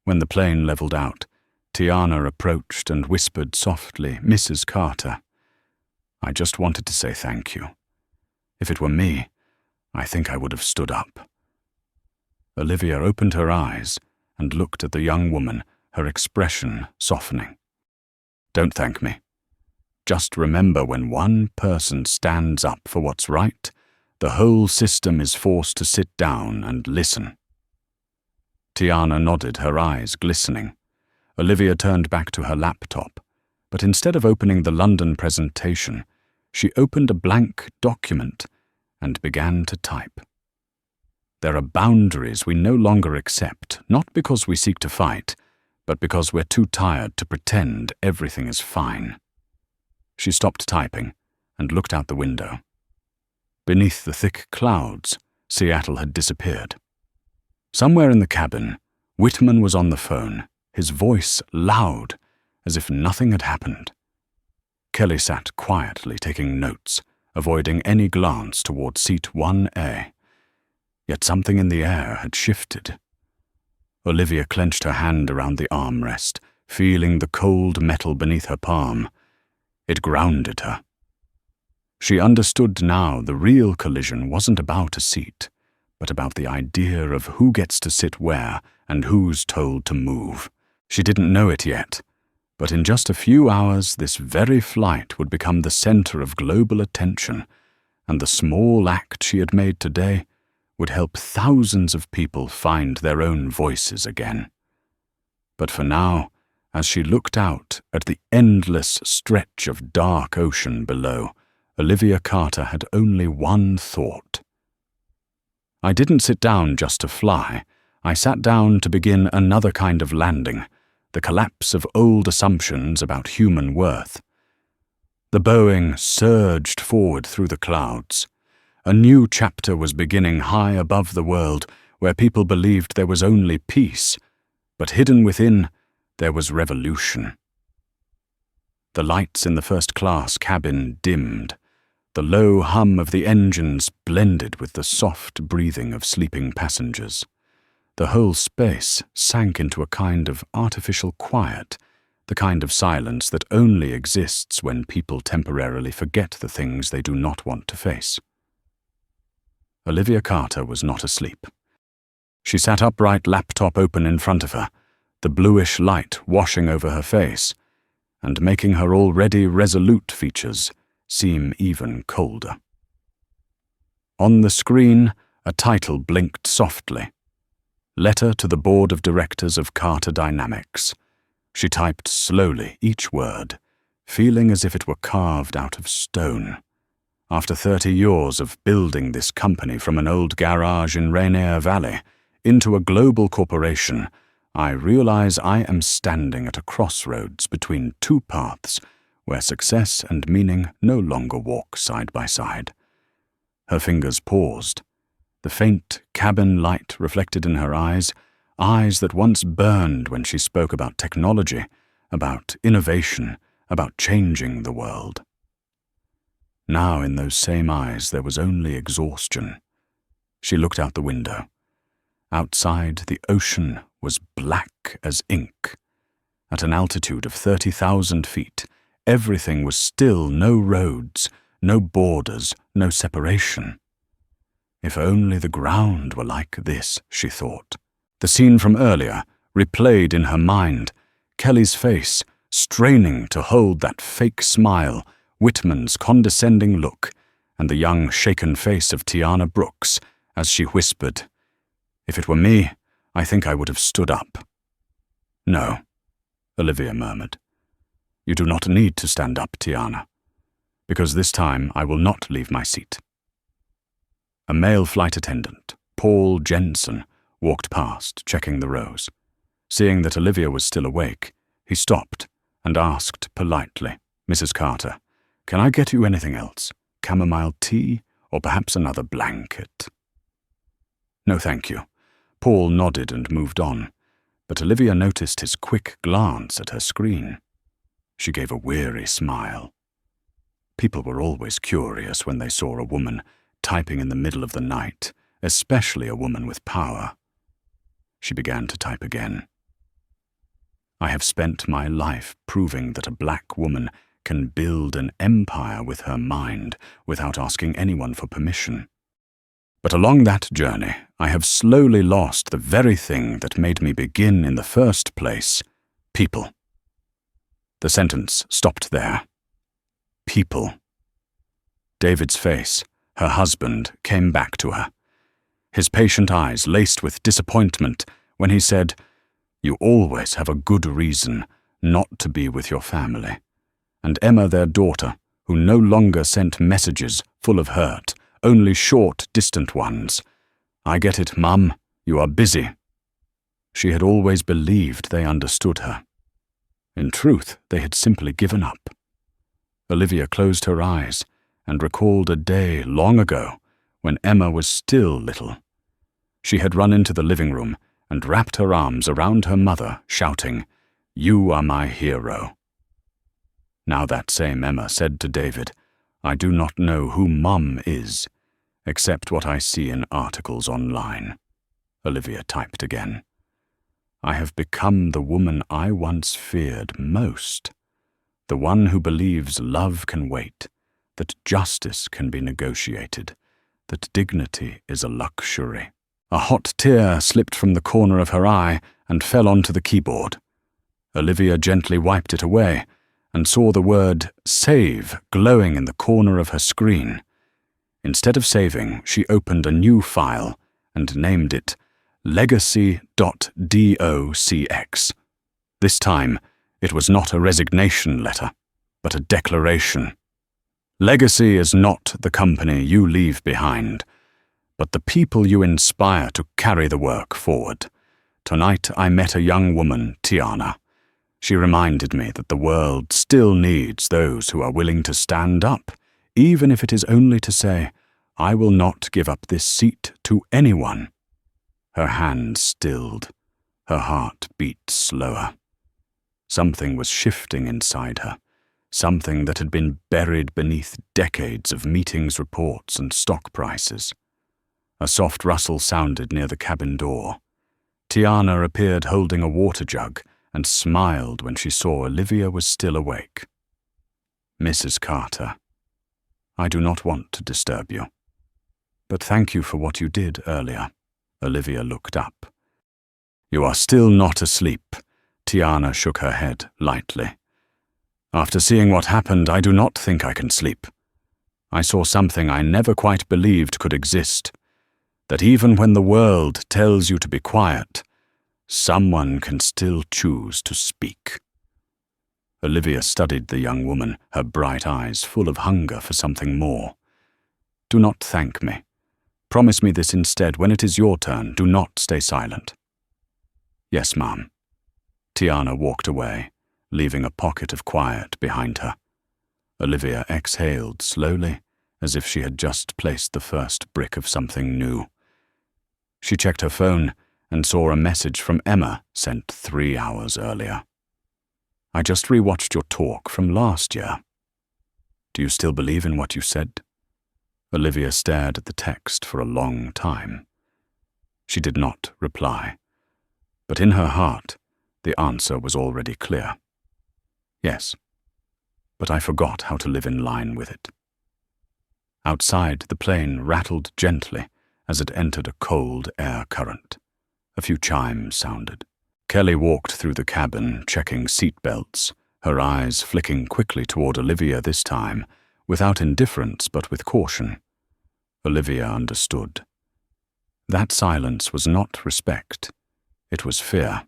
When the plane leveled out, Tiana approached and whispered softly, "Mrs. Carter, I just wanted to say thank you. If it were me, I think I would have stood up." Olivia opened her eyes and looked at the young woman, her expression softening. "Don't thank me. Just remember, when one person stands up for what's right, the whole system is forced to sit down and listen." Tiana nodded, her eyes glistening. Olivia turned back to her laptop, but instead of opening the London presentation, she opened a blank document and began to type. "There are boundaries we no longer accept, not because we seek to fight, but because we're too tired to pretend everything is fine." She stopped typing and looked out the window. Beneath the thick clouds, Seattle had disappeared. Somewhere in the cabin, Whitman was on the phone, his voice loud, as if nothing had happened. Kelly sat quietly taking notes, avoiding any glance toward seat 1A. Yet something in the air had shifted. Olivia clenched her hand around the armrest, feeling the cold metal beneath her palm. It grounded her. She understood now the real collision wasn't about a seat, but about the idea of who gets to sit where and who's told to move. She didn't know it yet, but in just a few hours this very flight would become the center of global attention, and the small act she had made today would help thousands of people find their own voices again. But for now, as she looked out at the endless stretch of dark ocean below, Olivia Carter had only one thought. I didn't sit down just to fly. I sat down to begin another kind of landing, the collapse of old assumptions about human worth. The Boeing surged forward through the clouds. A new chapter was beginning high above the world, where people believed there was only peace, but hidden within, there was revolution. The lights in the first-class cabin dimmed. The low hum of the engines blended with the soft breathing of sleeping passengers. The whole space sank into a kind of artificial quiet, the kind of silence that only exists when people temporarily forget the things they do not want to face. Olivia Carter was not asleep. She sat upright, laptop open in front of her, the bluish light washing over her face, and making her already resolute features seem even colder. On the screen, a title blinked softly. Letter to the Board of Directors of Carter Dynamics. She typed slowly each word, feeling as if it were carved out of stone. After 30 years of building this company from an old garage in Rainier Valley into a global corporation, I realize I am standing at a crossroads between two paths where success and meaning no longer walk side by side. Her fingers paused. The faint cabin light reflected in her eyes that once burned when she spoke about technology, about innovation, about changing the world. Now in those same eyes there was only exhaustion. She looked out the window. Outside, the ocean was black as ink. At an altitude of 30,000 feet, everything was still, no roads, no borders, no separation. If only the ground were like this, she thought. The scene from earlier replayed in her mind, Kelly's face, straining to hold that fake smile, Whitman's condescending look, and the young, shaken face of Tiana Brooks as she whispered, "If it were me, I think I would have stood up." "No," Olivia murmured. "You do not need to stand up, Tiana, because this time I will not leave my seat." A male flight attendant, Paul Jensen, walked past, checking the rows. Seeing that Olivia was still awake, he stopped and asked politely, "Mrs. Carter, can I get you anything else? Chamomile tea, or perhaps another blanket?" "No, thank you." Paul nodded and moved on, but Olivia noticed his quick glance at her screen. She gave a weary smile. People were always curious when they saw a woman typing in the middle of the night, especially a woman with power. She began to type again. "I have spent my life proving that a black woman can build an empire with her mind without asking anyone for permission. But along that journey, I have slowly lost the very thing that made me begin in the first place: people." The sentence stopped there. People. David's face, her husband, came back to her. His patient eyes laced with disappointment when he said, "You always have a good reason not to be with your family." And Emma, their daughter, who no longer sent messages full of hurt, only short, distant ones. "I get it, Mum. You are busy." She had always believed they understood her. In truth, they had simply given up. Olivia closed her eyes and recalled a day long ago when Emma was still little. She had run into the living room and wrapped her arms around her mother, shouting, "You are my hero." Now that same Emma said to David, "I do not know who Mum is, except what I see in articles online." Olivia typed again. "I have become the woman I once feared most, the one who believes love can wait, that justice can be negotiated, that dignity is a luxury." A hot tear slipped from the corner of her eye and fell onto the keyboard. Olivia gently wiped it away and saw the word "save" glowing in the corner of her screen. Instead of saving, she opened a new file and named it legacy.docx. This time, it was not a resignation letter, but a declaration. Legacy is not the company you leave behind, but the people you inspire to carry the work forward. Tonight I met a young woman, Tiana. She reminded me that the world still needs those who are willing to stand up, even if it is only to say, "I will not give up this seat to anyone." Her hand stilled. Her heart beat slower. Something was shifting inside her, something that had been buried beneath decades of meetings reports and stock prices. A soft rustle sounded near the cabin door. Tiana appeared holding a water jug and smiled when she saw Olivia was still awake. "Mrs. Carter, I do not want to disturb you, but thank you for what you did earlier." Olivia looked up. "You are still not asleep." Tiana shook her head lightly. "After seeing what happened, I do not think I can sleep. I saw something I never quite believed could exist, that even when the world tells you to be quiet, someone can still choose to speak." Olivia studied the young woman, her bright eyes full of hunger for something more. "Do not thank me. Promise me this instead. When it is your turn, do not stay silent." "Yes, ma'am." Tiana walked away, leaving a pocket of quiet behind her. Olivia exhaled slowly, as if she had just placed the first brick of something new. She checked her phone and saw a message from Emma sent 3 hours earlier. "I just rewatched your talk from last year. Do you still believe in what you said?" Olivia stared at the text for a long time. She did not reply, but in her heart, the answer was already clear. "Yes, but I forgot how to live in line with it." Outside, the plane rattled gently as it entered a cold air current. A few chimes sounded. Kelly walked through the cabin, checking seat belts, her eyes flicking quickly toward Olivia this time, without indifference but with caution. Olivia understood. That silence was not respect, it was fear.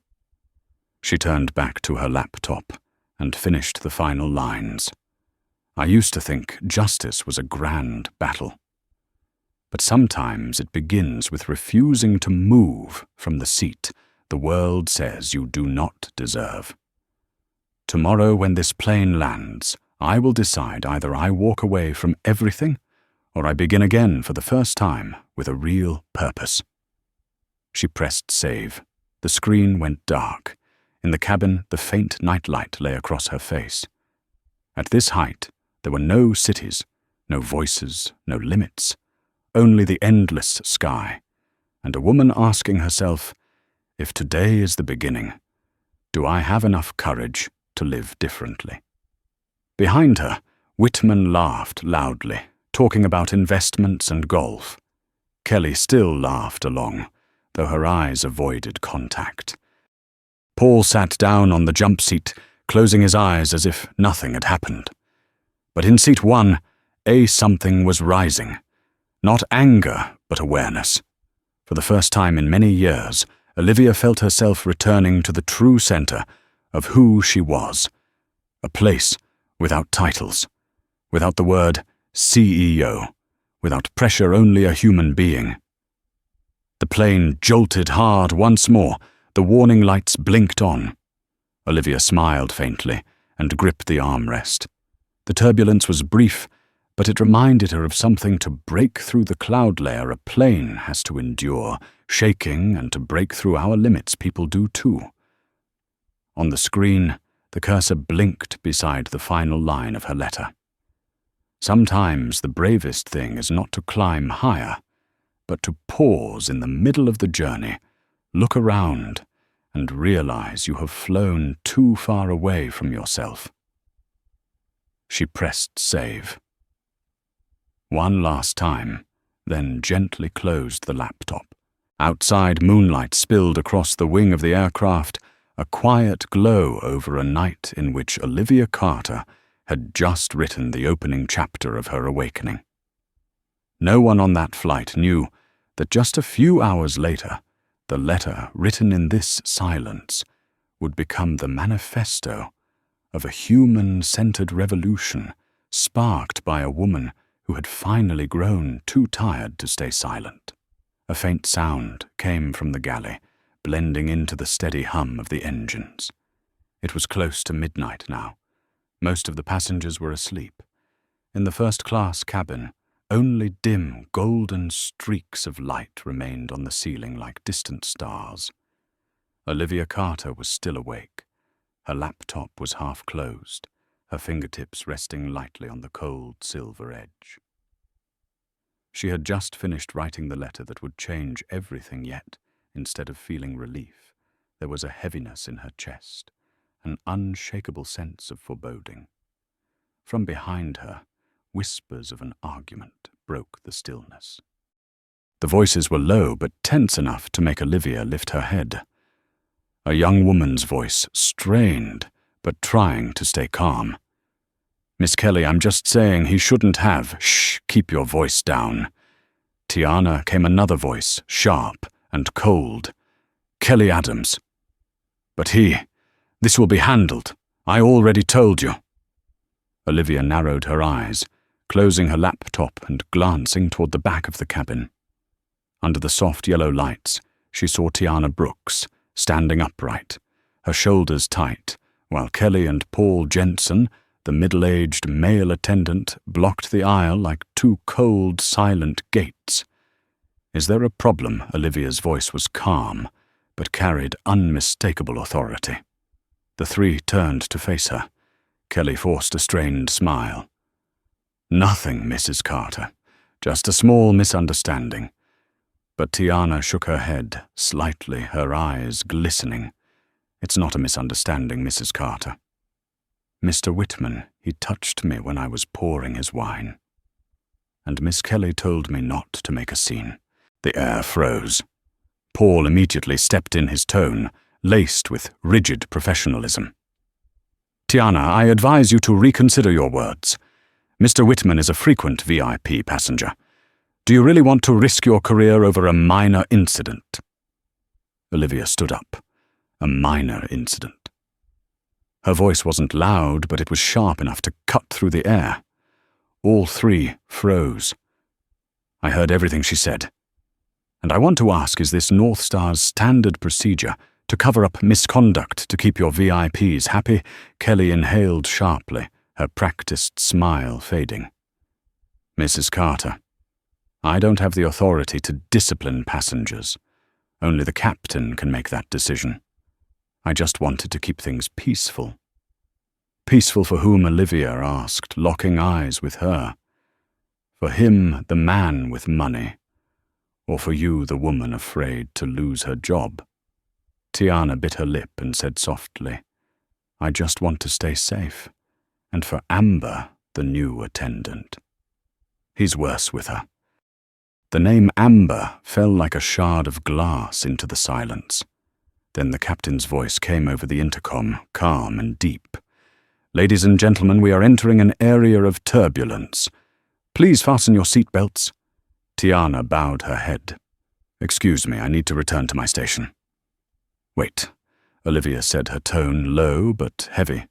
She turned back to her laptop and finished the final lines. "I used to think justice was a grand battle. But sometimes it begins with refusing to move from the seat the world says you do not deserve. Tomorrow when this plane lands, I will decide either I walk away from everything or I begin again for the first time with a real purpose." She pressed save. The screen went dark. In the cabin, the faint nightlight lay across her face. At this height, there were no cities, no voices, no limits. Only the endless sky, and a woman asking herself, "If today is the beginning, do I have enough courage to live differently?" Behind her, Whitman laughed loudly, talking about investments and golf. Kelly still laughed along, though her eyes avoided contact. Paul sat down on the jump seat, closing his eyes as if nothing had happened. But in seat 1, something was rising. Not anger, but awareness. For the first time in many years, Olivia felt herself returning to the true center of who she was. A place without titles, without the word CEO, without pressure, only a human being. The plane jolted hard once more. The warning lights blinked on. Olivia smiled faintly and gripped the armrest. The turbulence was brief, but it reminded her of something to break through the cloud layer a plane has to endure, shaking, and to break through our limits people do too. On the screen, the cursor blinked beside the final line of her letter. Sometimes the bravest thing is not to climb higher, but to pause in the middle of the journey, look around, and realize you have flown too far away from yourself. She pressed save. One last time, then gently closed the laptop. Outside, moonlight spilled across the wing of the aircraft, a quiet glow over a night in which Olivia Carter had just written the opening chapter of her awakening. No one on that flight knew that just a few hours later, the letter written in this silence would become the manifesto of a human-centered revolution sparked by a woman who had finally grown too tired to stay silent. A faint sound came from the galley, blending into the steady hum of the engines. It was close to midnight now. Most of the passengers were asleep. In the first-class cabin, only dim, golden streaks of light remained on the ceiling like distant stars. Olivia Carter was still awake. Her laptop was half closed, her fingertips resting lightly on the cold silver edge. She had just finished writing the letter that would change everything, yet, instead of feeling relief, there was a heaviness in her chest, an unshakable sense of foreboding. From behind her, whispers of an argument broke the stillness. The voices were low but tense enough to make Olivia lift her head. A young woman's voice, strained but trying to stay calm. "Miss Kelly, I'm just saying he shouldn't have. Shh, keep your voice down." Tiana came another voice, sharp and cold. "Kelly Adams." "But this will be handled. I already told you." Olivia narrowed her eyes, closing her laptop and glancing toward the back of the cabin. Under the soft yellow lights, she saw Tiana Brooks, standing upright, her shoulders tight, while Kelly and Paul Jensen, the middle-aged male attendant, blocked the aisle like two cold, silent gates. "Is there a problem?" Olivia's voice was calm, but carried unmistakable authority. The three turned to face her. Kelly forced a strained smile. "Nothing, Mrs. Carter. Just a small misunderstanding." But Tiana shook her head, slightly, her eyes glistening. "It's not a misunderstanding, Mrs. Carter. Mr. Whitman, he touched me when I was pouring his wine. And Miss Kelly told me not to make a scene." The air froze. Paul immediately stepped in, his tone laced with rigid professionalism. "Tiana, I advise you to reconsider your words. Mr. Whitman is a frequent VIP passenger. Do you really want to risk your career over a minor incident?" Olivia stood up. A minor incident. Her voice wasn't loud, but it was sharp enough to cut through the air. All three froze. "I heard everything she said. And I want to ask, is this North Star's standard procedure to cover up misconduct to keep your VIPs happy?" Kelly inhaled sharply, her practiced smile fading. "Mrs. Carter, I don't have the authority to discipline passengers. Only the captain can make that decision. I just wanted to keep things peaceful." Peaceful for whom, Olivia asked, locking eyes with her. For him, the man with money, or for you, the woman afraid to lose her job? Tiana bit her lip and said softly, "I just want to stay safe. And for Amber, the new attendant. He's worse with her." The name Amber fell like a shard of glass into the silence. Then the captain's voice came over the intercom, calm and deep. "Ladies and gentlemen, we are entering an area of turbulence. Please fasten your seatbelts." Tiana bowed her head. "Excuse me, I need to return to my station." "Wait," Olivia said, her tone low but heavy.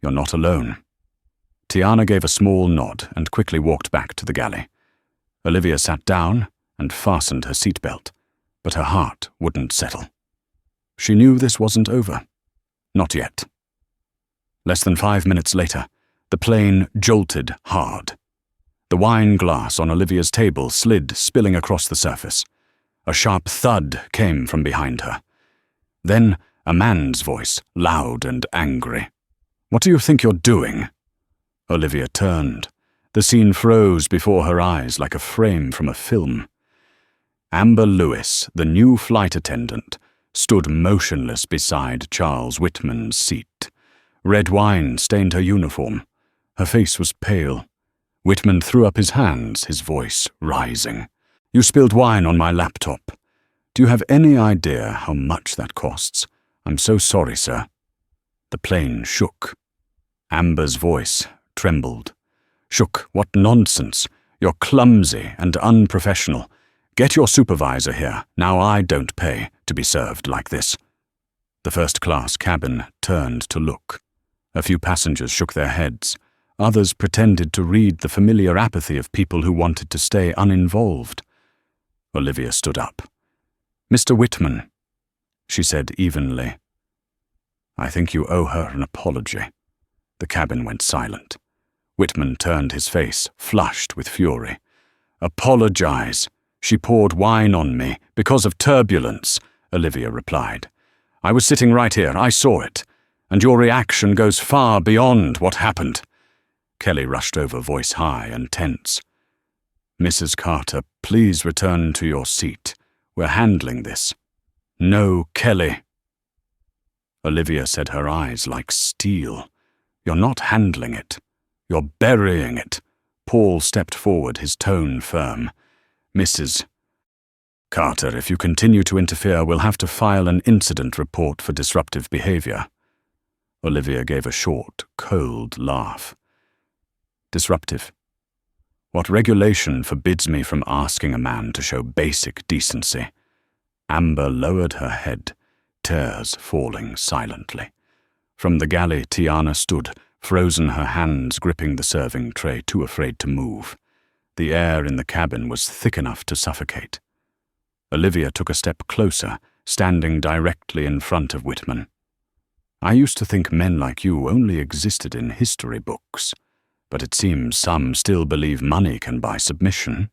"You're not alone." Tiana gave a small nod and quickly walked back to the galley. Olivia sat down and fastened her seatbelt, but her heart wouldn't settle. She knew this wasn't over. Not yet. Less than 5 minutes later, the plane jolted hard. The wine glass on Olivia's table slid, spilling across the surface. A sharp thud came from behind her. Then a man's voice, loud and angry. "What do you think you're doing?" Olivia turned. The scene froze before her eyes like a frame from a film. Amber Lewis, the new flight attendant, stood motionless beside Charles Whitman's seat. Red wine stained her uniform. Her face was pale. Whitman threw up his hands, his voice rising. "You spilled wine on my laptop. Do you have any idea how much that costs? I'm so sorry, sir." The plane shook. Amber's voice trembled. "Shook, what nonsense. You're clumsy and unprofessional. Get your supervisor here. Now I don't pay to be served like this." The first-class cabin turned to look. A few passengers shook their heads. Others pretended to read the familiar apathy of people who wanted to stay uninvolved. Olivia stood up. "Mr. Whitman," she said evenly. "I think you owe her an apology." The cabin went silent. Whitman turned his face, flushed with fury. "Apologize. She poured wine on me because of turbulence," Olivia replied. "I was sitting right here. I saw it. And your reaction goes far beyond what happened." Kelly rushed over, voice high and tense. "Mrs. Carter, please return to your seat. We're handling this." "No, Kelly." Olivia said, her eyes like steel. "You're not handling it. You're burying it." Paul stepped forward, his tone firm. "Mrs. Carter, if you continue to interfere, we'll have to file an incident report for disruptive behavior." Olivia gave a short, cold laugh. "Disruptive? What regulation forbids me from asking a man to show basic decency?" Amber lowered her head, tears falling silently. From the galley, Tiana stood, frozen, her hands gripping the serving tray, too afraid to move. The air in the cabin was thick enough to suffocate. Olivia took a step closer, standing directly in front of Whitman. "I used to think men like you only existed in history books, but it seems some still believe money can buy submission."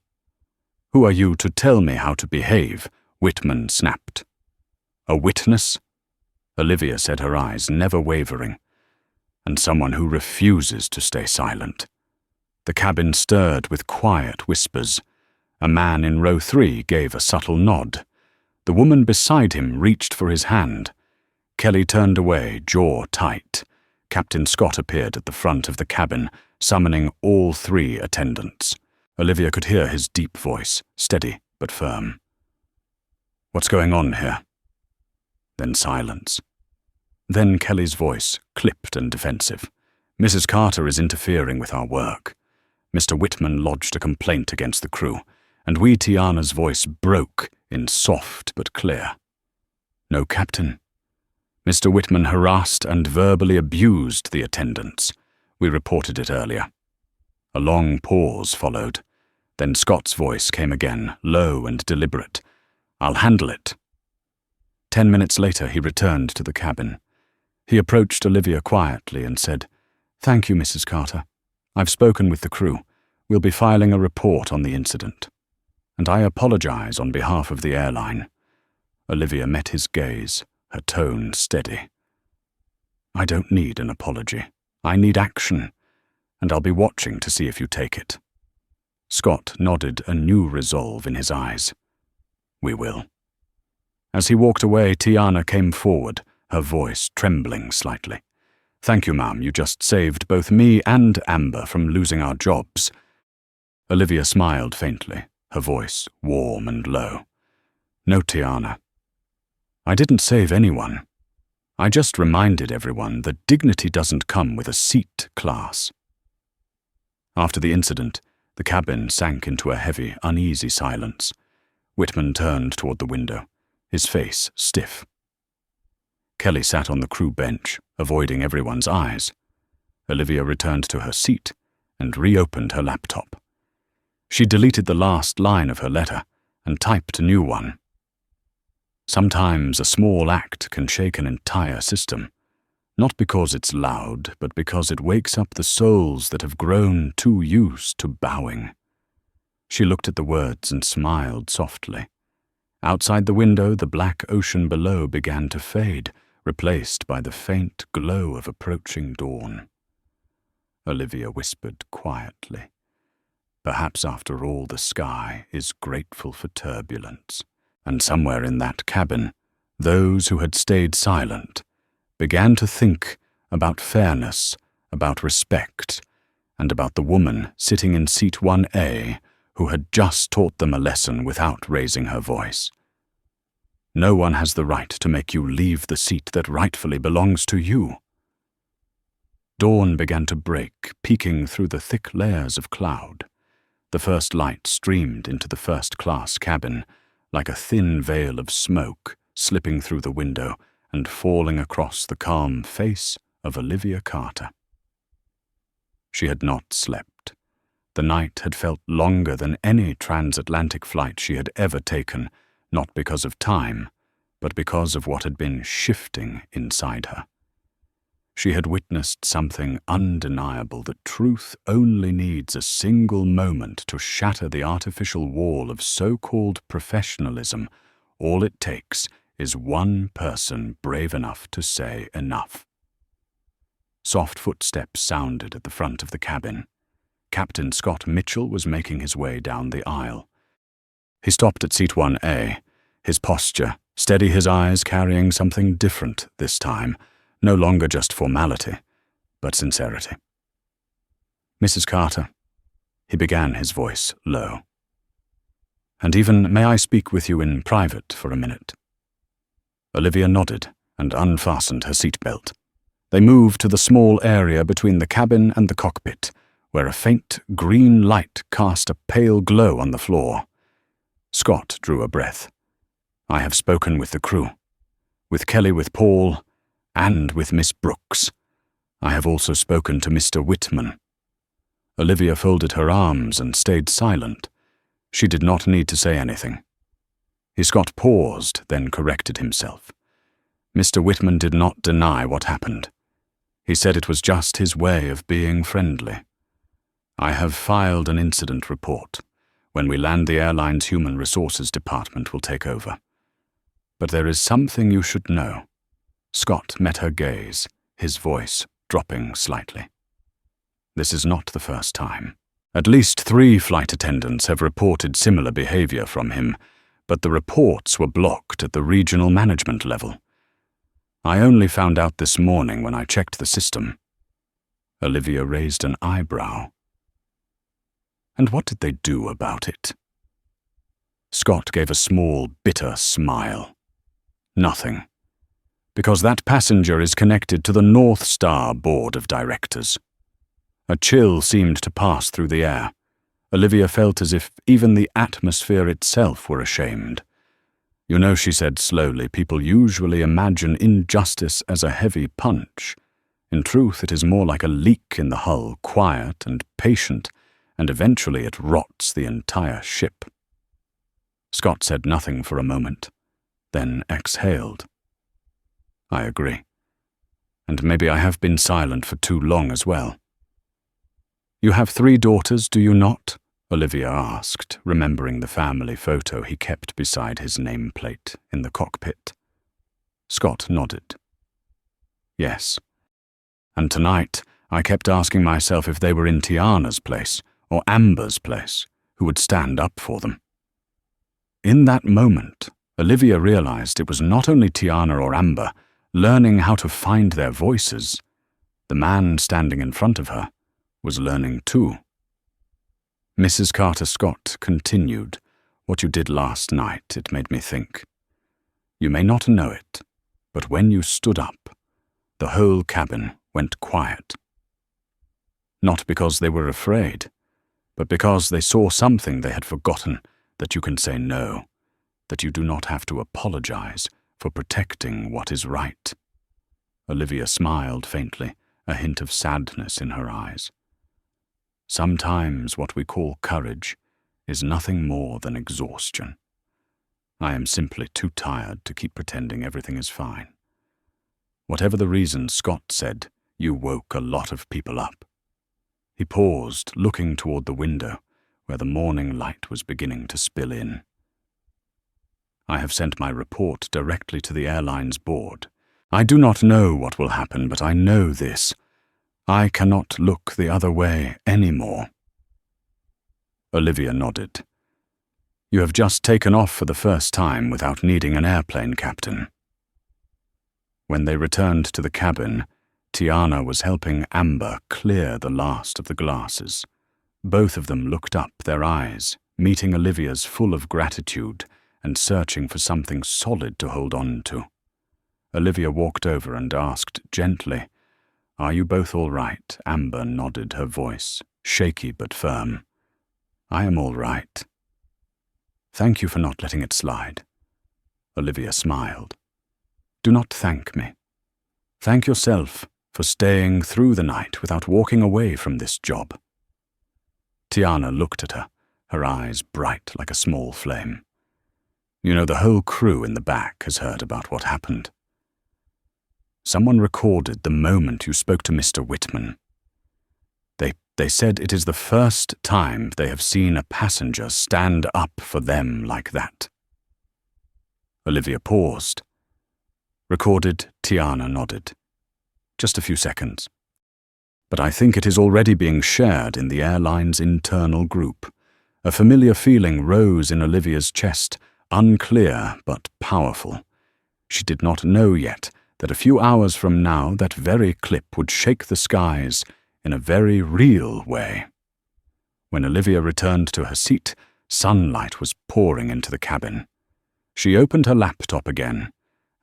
"Who are you to tell me how to behave?" Whitman snapped. "A witness?" Olivia said, her eyes never wavering. "And someone who refuses to stay silent." The cabin stirred with quiet whispers. A man in row 3 gave a subtle nod. The woman beside him reached for his hand. Kelly turned away, jaw tight. Captain Scott appeared at the front of the cabin, summoning all 3 attendants. Olivia could hear his deep voice, steady but firm. "What's going on here?" Then silence. Then Kelly's voice, clipped and defensive. "Mrs. Carter is interfering with our work." Mr. Whitman lodged a complaint against the crew, and wee Tiana's voice broke in soft but clear. "No, Captain." Mr. Whitman harassed and verbally abused the attendants. We reported it earlier. A long pause followed. Then Scott's voice came again, low and deliberate. "I'll handle it." 10 minutes later, he returned to the cabin. He approached Olivia quietly and said, "Thank you, Mrs. Carter. I've spoken with the crew. We'll be filing a report on the incident. And I apologize on behalf of the airline." Olivia met his gaze, her tone steady. "I don't need an apology. I need action, and I'll be watching to see if you take it." Scott nodded, a new resolve in his eyes. "We will." As he walked away, Tiana came forward, her voice trembling slightly. "Thank you, ma'am. You just saved both me and Amber from losing our jobs." Olivia smiled faintly, her voice warm and low. "No, Tiana. I didn't save anyone. I just reminded everyone that dignity doesn't come with a seat class." After the incident, the cabin sank into a heavy, uneasy silence. Whitman turned toward the window, his face stiff. Kelly sat on the crew bench, avoiding everyone's eyes. Olivia returned to her seat and reopened her laptop. She deleted the last line of her letter and typed a new one. Sometimes a small act can shake an entire system. Not because it's loud, but because it wakes up the souls that have grown too used to bowing. She looked at the words and smiled softly. Outside the window, the black ocean below began to fade, replaced by the faint glow of approaching dawn. Olivia whispered quietly, "Perhaps after all the sky is grateful for turbulence." And somewhere in that cabin, those who had stayed silent began to think about fairness, about respect, and about the woman sitting in seat 1A who had just taught them a lesson without raising her voice. No one has the right to make you leave the seat that rightfully belongs to you. Dawn began to break, peeking through the thick layers of cloud. The first light streamed into the first-class cabin, like a thin veil of smoke slipping through the window and falling across the calm face of Olivia Carter. She had not slept. The night had felt longer than any transatlantic flight she had ever taken, not because of time, but because of what had been shifting inside her. She had witnessed something undeniable, that truth only needs a single moment to shatter the artificial wall of so-called professionalism. All it takes is one person brave enough to say enough. Soft footsteps sounded at the front of the cabin. Captain Scott Mitchell was making his way down the aisle. He stopped at seat 1A, his posture steady, his eyes carrying something different this time, no longer just formality, but sincerity. "Mrs. Carter," he began, his voice low. "And even, may I speak with you in private for a minute?" Olivia nodded and unfastened her seatbelt. They moved to the small area between the cabin and the cockpit, where a faint green light cast a pale glow on the floor. Scott drew a breath. "I have spoken with the crew, with Kelly, with Paul, and with Miss Brooks. I have also spoken to Mr. Whitman." Olivia folded her arms and stayed silent. She did not need to say anything. Scott paused, then corrected himself. Mr. Whitman did not deny what happened. He said it was just his way of being friendly. "I have filed an incident report. When we land, the airline's human resources department will take over. But there is something you should know." Scott met her gaze, his voice dropping slightly. "This is not the first time. At least 3 flight attendants have reported similar behavior from him, but the reports were blocked at the regional management level. I only found out this morning when I checked the system." Olivia raised an eyebrow. "And what did they do about it?" Scott gave a small, bitter smile. "Nothing. Because that passenger is connected to the North Star Board of Directors." A chill seemed to pass through the air. Olivia felt as if even the atmosphere itself were ashamed. "You know," she said slowly, "people usually imagine injustice as a heavy punch. In truth, it is more like a leak in the hull, quiet and patient, and eventually it rots the entire ship." Scott said nothing for a moment, then exhaled. "I agree. And maybe I have been silent for too long as well." "You have 3 daughters, do you not?" Olivia asked, remembering the family photo he kept beside his nameplate in the cockpit. Scott nodded. "Yes. And tonight I kept asking myself if they were in Tiana's place or Amber's place, who would stand up for them." In that moment, Olivia realized it was not only Tiana or Amber learning how to find their voices. The man standing in front of her was learning too. Mrs. Carter Scott continued, "What you did last night, it made me think. You may not know it, but when you stood up, the whole cabin went quiet. Not because they were afraid, but because they saw something they had forgotten, that you can say no, that you do not have to apologize for protecting what is right." Olivia smiled faintly, a hint of sadness in her eyes. "Sometimes what we call courage is nothing more than exhaustion. I am simply too tired to keep pretending everything is fine. Whatever the reason, Scott said, you woke a lot of people up. He paused, looking toward the window, where the morning light was beginning to spill in. I have sent my report directly to the airline's board. I do not know what will happen, but I know this. I cannot look the other way anymore. Olivia nodded. You have just taken off for the first time without needing an airplane, Captain. When they returned to the cabin, Tiana was helping Amber clear the last of the glasses. Both of them looked up, their eyes meeting Olivia's full of gratitude and searching for something solid to hold on to. Olivia walked over and asked gently, "Are you both all right?" Amber nodded, her voice shaky but firm. "I am all right." "Thank you for not letting it slide." Olivia smiled. "Do not thank me. Thank yourself for staying through the night without walking away from this job." Tiana looked at her, her eyes bright like a small flame. "You know, the whole crew in the back has heard about what happened. Someone recorded the moment you spoke to Mr. Whitman. They said it is the first time they have seen a passenger stand up for them like that." Olivia paused. "Recorded?" Tiana nodded. "Just a few seconds. But I think it is already being shared in the airline's internal group." A familiar feeling rose in Olivia's chest, unclear but powerful. She did not know yet that a few hours from now that very clip would shake the skies in a very real way. When Olivia returned to her seat, sunlight was pouring into the cabin. She opened her laptop again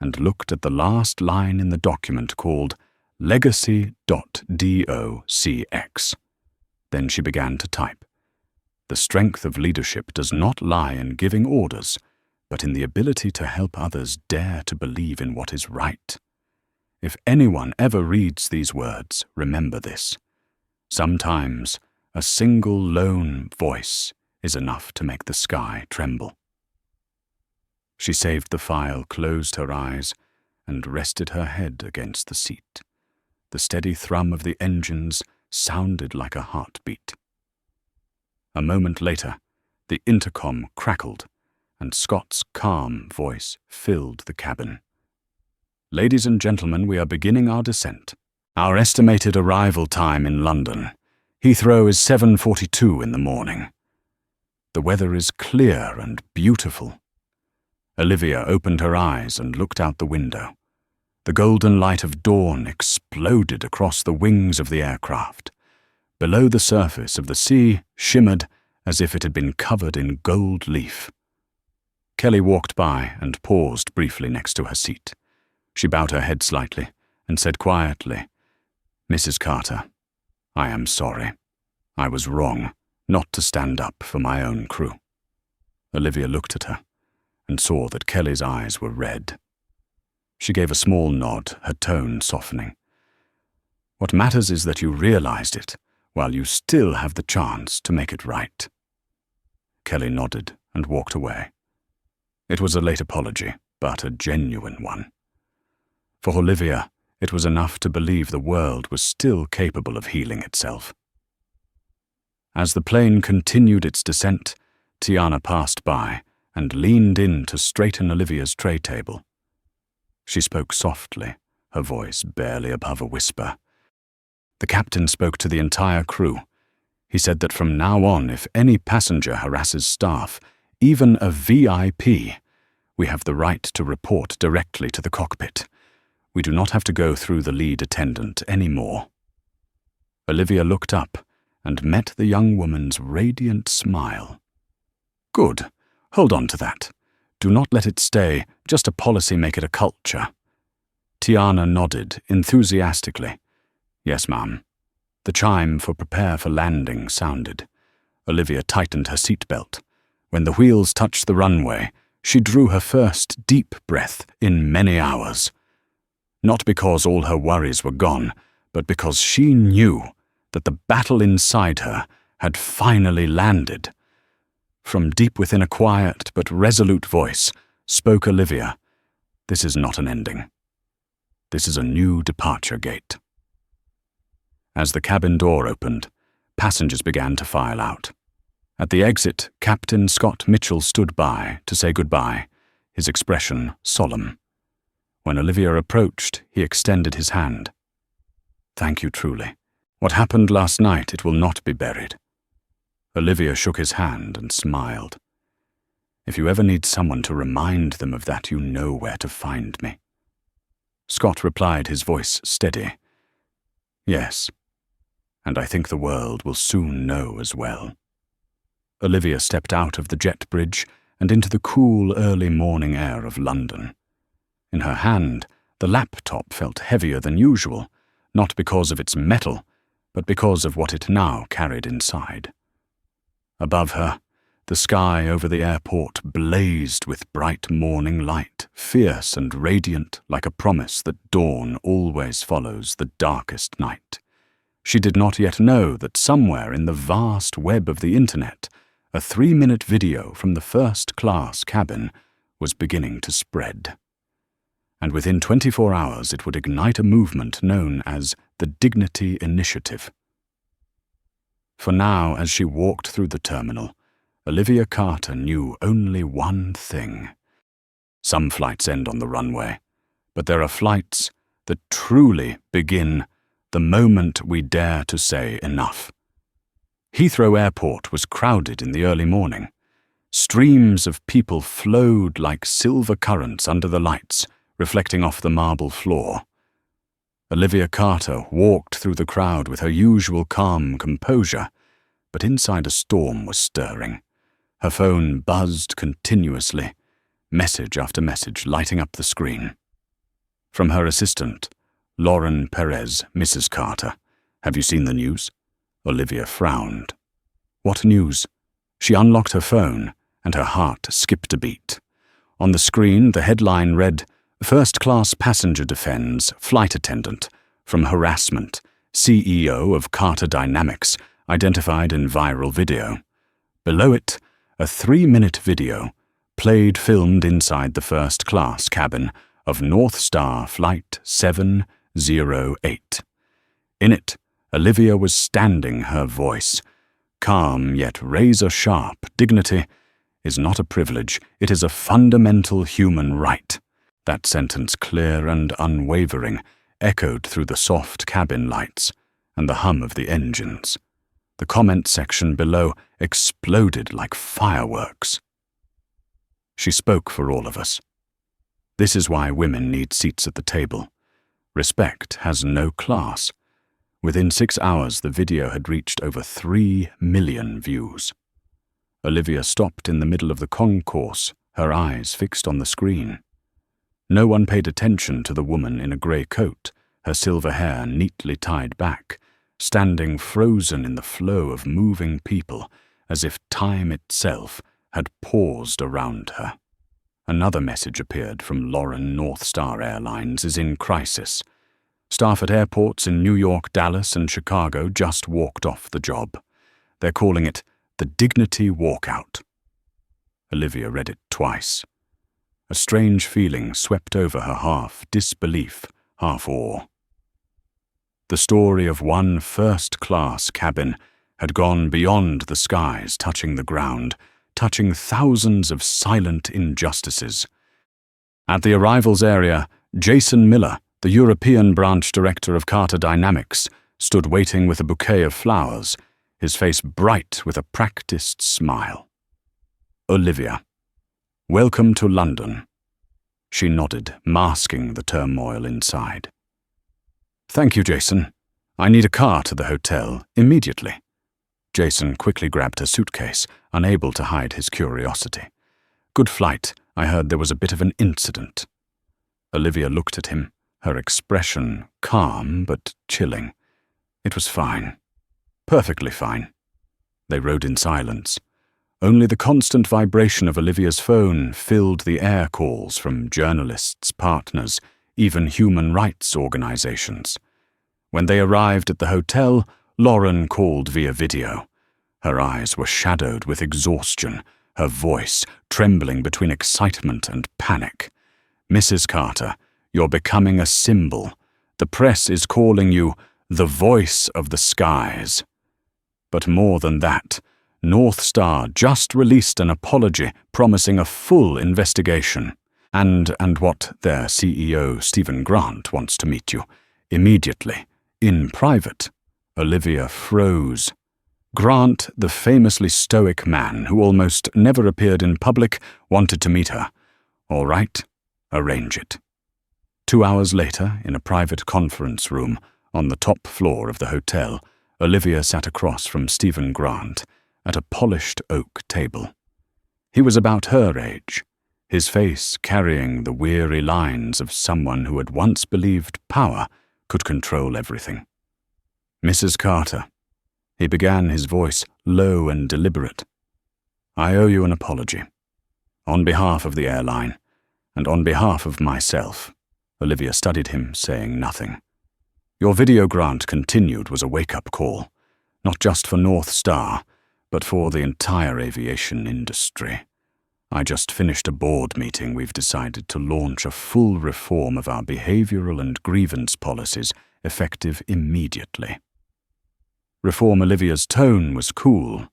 and looked at the last line in the document called legacy.docx. Then she began to type. The strength of leadership does not lie in giving orders, but in the ability to help others dare to believe in what is right. If anyone ever reads these words, remember this. Sometimes a single lone voice is enough to make the sky tremble. She saved the file, closed her eyes, and rested her head against the seat. The steady thrum of the engines sounded like a heartbeat. A moment later, the intercom crackled, and Scott's calm voice filled the cabin. "Ladies and gentlemen, we are beginning our descent. Our estimated arrival time in London, Heathrow, is 7:42 in the morning. The weather is clear and beautiful." Olivia opened her eyes and looked out the window. The golden light of dawn exploded across the wings of the aircraft. Below, the surface of the sea shimmered as if it had been covered in gold leaf. Kelly walked by and paused briefly next to her seat. She bowed her head slightly and said quietly, "Mrs. Carter, I am sorry. I was wrong not to stand up for my own crew." Olivia looked at her and saw that Kelly's eyes were red. She gave a small nod, her tone softening. "What matters is that you realized it, while you still have the chance to make it right." Kelly nodded and walked away. It was a late apology, but a genuine one. For Olivia, it was enough to believe the world was still capable of healing itself. As the plane continued its descent, Tiana passed by and leaned in to straighten Olivia's tray table. She spoke softly, her voice barely above a whisper. The captain spoke to the entire crew. He said that from now on, if any passenger harasses staff, even a VIP, we have the right to report directly to the cockpit. We do not have to go through the lead attendant anymore. Olivia looked up and met the young woman's radiant smile. "Good. Hold on to that. Do not let it stay just a policy, make it a culture." Tiana nodded enthusiastically. "Yes, ma'am." The chime for prepare for landing sounded. Olivia tightened her seatbelt. When the wheels touched the runway, she drew her first deep breath in many hours. Not because all her worries were gone, but because she knew that the battle inside her had finally landed. From deep within a quiet but resolute voice spoke Olivia, "This is not an ending. This is a new departure gate. As the cabin door opened, passengers began to file out. At the exit, Captain Scott Mitchell stood by to say goodbye, his expression solemn. When Olivia approached, he extended his hand. "Thank you truly. What happened last night, it will not be buried." Olivia shook his hand and smiled. "If you ever need someone to remind them of that, you know where to find me." Scott replied, his voice steady. "Yes, and I think the world will soon know as well." Olivia stepped out of the jet bridge and into the cool early morning air of London. In her hand, the laptop felt heavier than usual, not because of its metal, but because of what it now carried inside. Above her, the sky over the airport blazed with bright morning light, fierce and radiant like a promise that dawn always follows the darkest night. She did not yet know that somewhere in the vast web of the internet, a 3-minute video from the first-class cabin was beginning to spread. And within 24 hours it would ignite a movement known as the Dignity Initiative. For now, as she walked through the terminal, Olivia Carter knew only one thing. Some flights end on the runway, but there are flights that truly begin the moment we dare to say enough. Heathrow Airport was crowded in the early morning. Streams of people flowed like silver currents under the lights, reflecting off the marble floor. Olivia Carter walked through the crowd with her usual calm composure, but inside a storm was stirring. Her phone buzzed continuously, message after message lighting up the screen. From her assistant, Lauren Perez, Mrs. Carter. "Have you seen the news?" Olivia frowned. "What news?" She unlocked her phone, and her heart skipped a beat. On the screen, the headline read, "First-class passenger defends flight attendant from harassment. CEO of Carter Dynamics identified in viral video." Below it, a 3-minute video filmed inside the first-class cabin of North Star Flight 708. In it, Olivia was standing, her voice calm yet razor-sharp. "Dignity is not a privilege, it is a fundamental human right." That sentence, clear and unwavering, echoed through the soft cabin lights and the hum of the engines. The comment section below exploded like fireworks. She spoke for all of us. This is why women need seats at the table. Respect has no class. Within 6 hours, the video had reached over 3 million views. Olivia stopped in the middle of the concourse, her eyes fixed on the screen. No one paid attention to the woman in a grey coat, her silver hair neatly tied back, standing frozen in the flow of moving people, as if time itself had paused around her. Another message appeared from Lauren. "North Star Airlines is in crisis. Staff at airports in New York, Dallas, and Chicago just walked off the job. They're calling it the Dignity Walkout." Olivia read it twice. A strange feeling swept over her, half disbelief, half awe. The story of one first-class cabin had gone beyond the skies touching the ground, touching thousands of silent injustices. At the arrivals area, Jason Miller, the European branch director of Carter Dynamics, stood waiting with a bouquet of flowers, his face bright with a practiced smile. "Olivia, welcome to London." She nodded, masking the turmoil inside. "Thank you, Jason. I need a car to the hotel, immediately." Jason quickly grabbed her suitcase, unable to hide his curiosity. "Good flight. I heard there was a bit of an incident." Olivia looked at him, her expression calm but chilling. It was fine. Perfectly fine. They rode in silence. Only the constant vibration of Olivia's phone filled the air calls from journalists, partners, even human rights organizations. When they arrived at the hotel, Lauren called via video. Her eyes were shadowed with exhaustion, her voice trembling between excitement and panic. "Mrs. Carter, You're becoming a symbol. The press is calling you the voice of the skies. But more than that, North Star just released an apology promising a full investigation, and what their CEO, Stephen Grant, wants to meet you immediately, in private. Olivia froze. Grant, the famously stoic man who almost never appeared in public, wanted to meet her. All right, arrange it. 2 hours later, in a private conference room on the top floor of the hotel, Olivia sat across from Stephen Grant at a polished oak table. He was about her age, his face carrying the weary lines of someone who had once believed power could control everything. Mrs. Carter, he began, his voice low and deliberate. I owe you an apology. On behalf of the airline, and on behalf of myself. Olivia studied him, saying nothing. Your video grant continued was a wake-up call, not just for North Star, but for the entire aviation industry. I just finished a board meeting. We've decided to launch a full reform of our behavioral and grievance policies, effective immediately. Reform Olivia's tone was cool.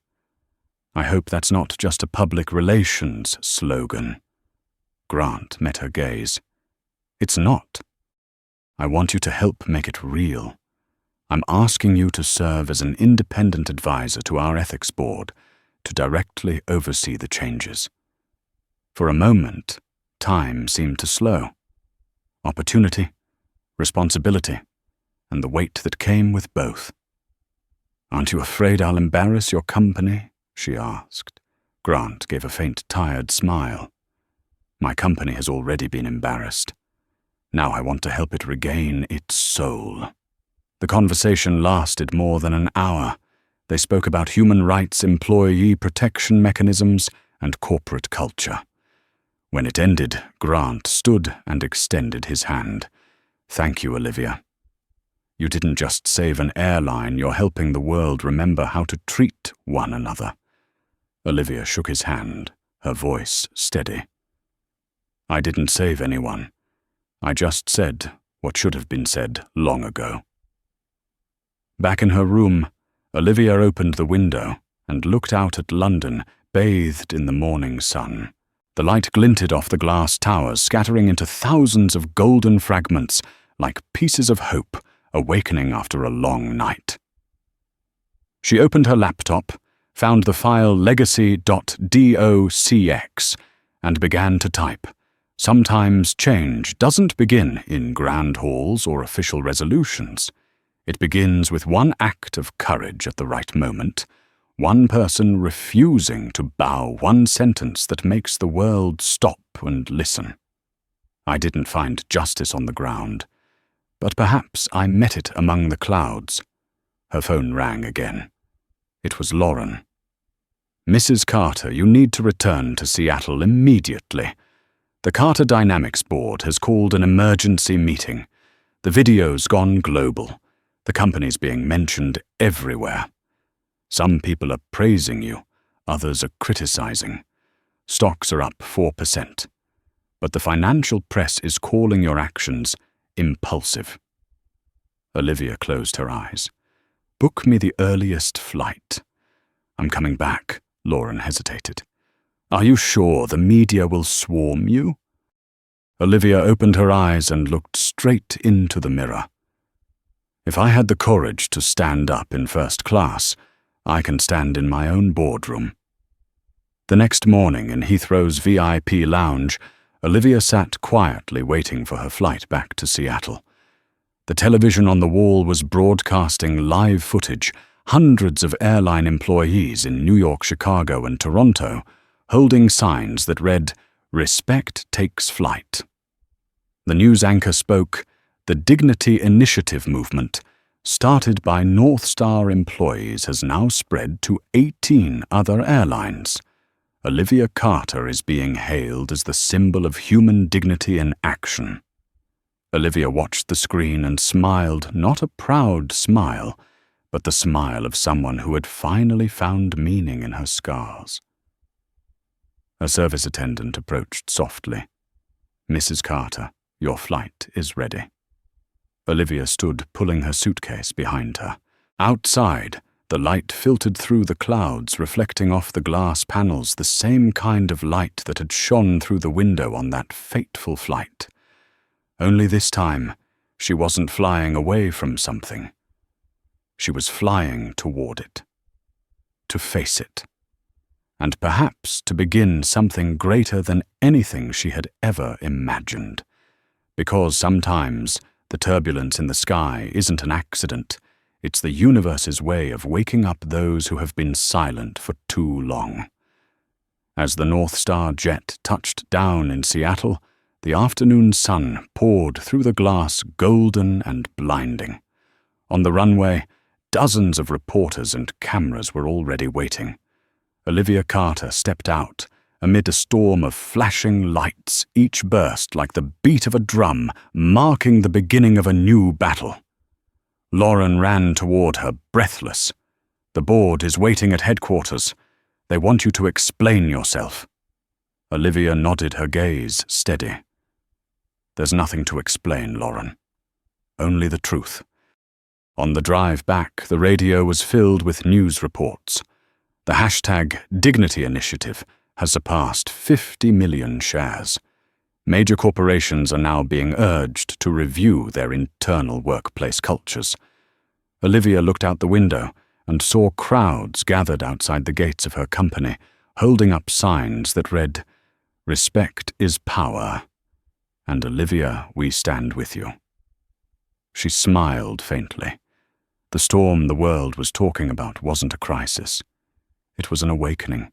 I hope that's not just a public relations slogan. Grant met her gaze. It's not. I want you to help make it real. I'm asking you to serve as an independent advisor to our ethics board to directly oversee the changes. For a moment, time seemed to slow. Opportunity, responsibility, and the weight that came with both. Aren't you afraid I'll embarrass your company? She asked. Grant gave a faint, tired smile. My company has already been embarrassed. Now I want to help it regain its soul. The conversation lasted more than an hour. They spoke about human rights, employee protection mechanisms, and corporate culture. When it ended, Grant stood and extended his hand. Thank you, Olivia. You didn't just save an airline, you're helping the world remember how to treat one another. Olivia shook his hand, her voice steady. I didn't save anyone. I just said what should have been said long ago. Back in her room, Olivia opened the window and looked out at London, bathed in the morning sun. The light glinted off the glass towers, scattering into thousands of golden fragments, like pieces of hope awakening after a long night. She opened her laptop, found the file legacy.docx, and began to type. Sometimes change doesn't begin in grand halls or official resolutions. It begins with one act of courage at the right moment, one person refusing to bow one sentence that makes the world stop and listen. I didn't find justice on the ground, but perhaps I met it among the clouds. Her phone rang again. It was Lauren. Mrs. Carter, you need to return to Seattle immediately. The Carter Dynamics Board has called an emergency meeting. The video's gone global. The company's being mentioned everywhere. Some people are praising you, others are criticizing. Stocks are up 4%. But the financial press is calling your actions impulsive. Olivia closed her eyes. Book me the earliest flight. I'm coming back, Lauren hesitated. Are you sure the media will swarm you? Olivia opened her eyes and looked straight into the mirror. If I had the courage to stand up in first class, I can stand in my own boardroom. The next morning in Heathrow's VIP lounge, Olivia sat quietly waiting for her flight back to Seattle. The television on the wall was broadcasting live footage, hundreds of airline employees in New York, Chicago, and Toronto, holding signs that read, "Respect takes flight." The news anchor spoke, "The Dignity Initiative movement, started by North Star employees, has now spread to 18 other airlines. Olivia Carter is being hailed as the symbol of human dignity in action." Olivia watched the screen and smiled, not a proud smile, but the smile of someone who had finally found meaning in her scars. A service attendant approached softly. "Mrs. Carter, Your flight is ready." Olivia stood pulling her suitcase behind her. Outside, the light filtered through the clouds, reflecting off the glass panels the same kind of light that had shone through the window on that fateful flight. Only this time, she wasn't flying away from something. She was flying toward it, to face it, and perhaps to begin something greater than anything she had ever imagined. Because sometimes the turbulence in the sky isn't an accident. It's the universe's way of waking up those who have been silent for too long. As the North Star jet touched down in Seattle, the afternoon sun poured through the glass, golden and blinding. On the runway, dozens of reporters and cameras were already waiting. Olivia Carter stepped out amid a storm of flashing lights, each burst like the beat of a drum, marking the beginning of a new battle. Lauren ran toward her, breathless. "The board is waiting at headquarters. They want you to explain yourself." Olivia nodded, her gaze steady. "There's nothing to explain, Lauren. Only the truth." On the drive back, the radio was filled with news reports. The hashtag Dignity Initiative has surpassed 50 million shares. Major corporations are now being urged to review their internal workplace cultures. Olivia looked out the window and saw crowds gathered outside the gates of her company, holding up signs that read, "Respect is power," and "Olivia, we stand with you." She smiled faintly. The storm the world was talking about wasn't a crisis. It was an awakening,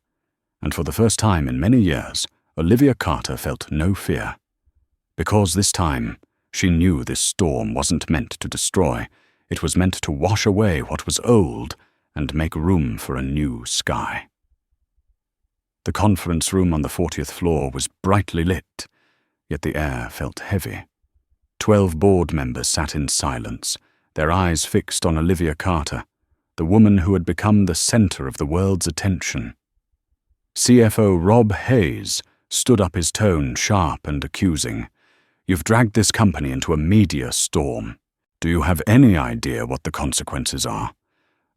and for the first time in many years, Olivia Carter felt no fear. Because this time, she knew this storm wasn't meant to destroy. It was meant to wash away what was old and make room for a new sky. The conference room on the 40th floor was brightly lit, yet the air felt heavy. 12 board members sat in silence, their eyes fixed on Olivia Carter, the woman who had become the center of the world's attention. CFO Rob Hayes stood up, his tone sharp and accusing. "You've dragged this company into a media storm. Do you have any idea what the consequences are?"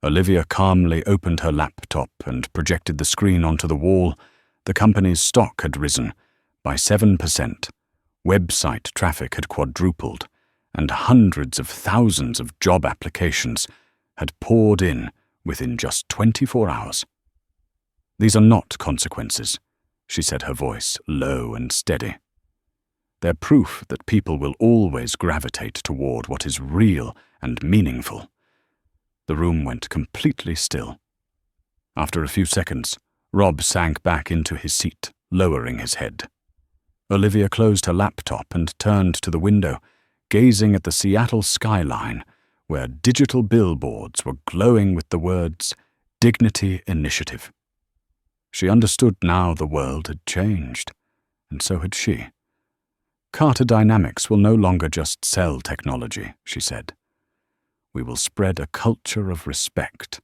Olivia calmly opened her laptop and projected the screen onto the wall. The company's stock had risen by 7%. Website traffic had quadrupled, and hundreds of thousands of job applications had poured in within just 24 hours. "These are not consequences," she said, her voice low and steady. "They're proof that people will always gravitate toward what is real and meaningful." The room went completely still. After a few seconds, Rob sank back into his seat, lowering his head. Olivia closed her laptop and turned to the window, gazing at the Seattle skyline, where digital billboards were glowing with the words, "Dignity Initiative." She understood now the world had changed, and so had she. "Carter Dynamics will no longer just sell technology," she said. "We will spread a culture of respect."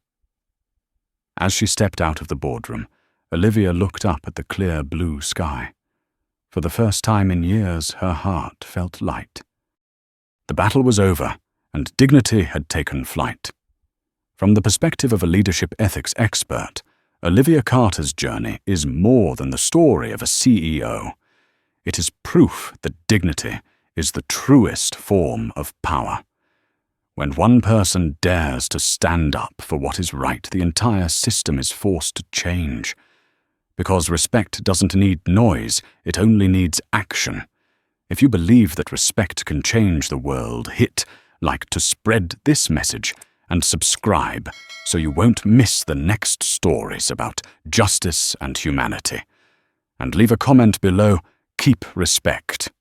As she stepped out of the boardroom, Olivia looked up at the clear blue sky. For the first time in years, her heart felt light. The battle was over, and dignity had taken flight. From the perspective of a leadership ethics expert, Olivia Carter's journey is more than the story of a CEO. It is proof that dignity is the truest form of power. When one person dares to stand up for what is right, the entire system is forced to change. Because respect doesn't need noise, it only needs action. If you believe that respect can change the world, hit like to spread this message and subscribe so you won't miss the next stories about justice and humanity. And leave a comment below. Keep respect.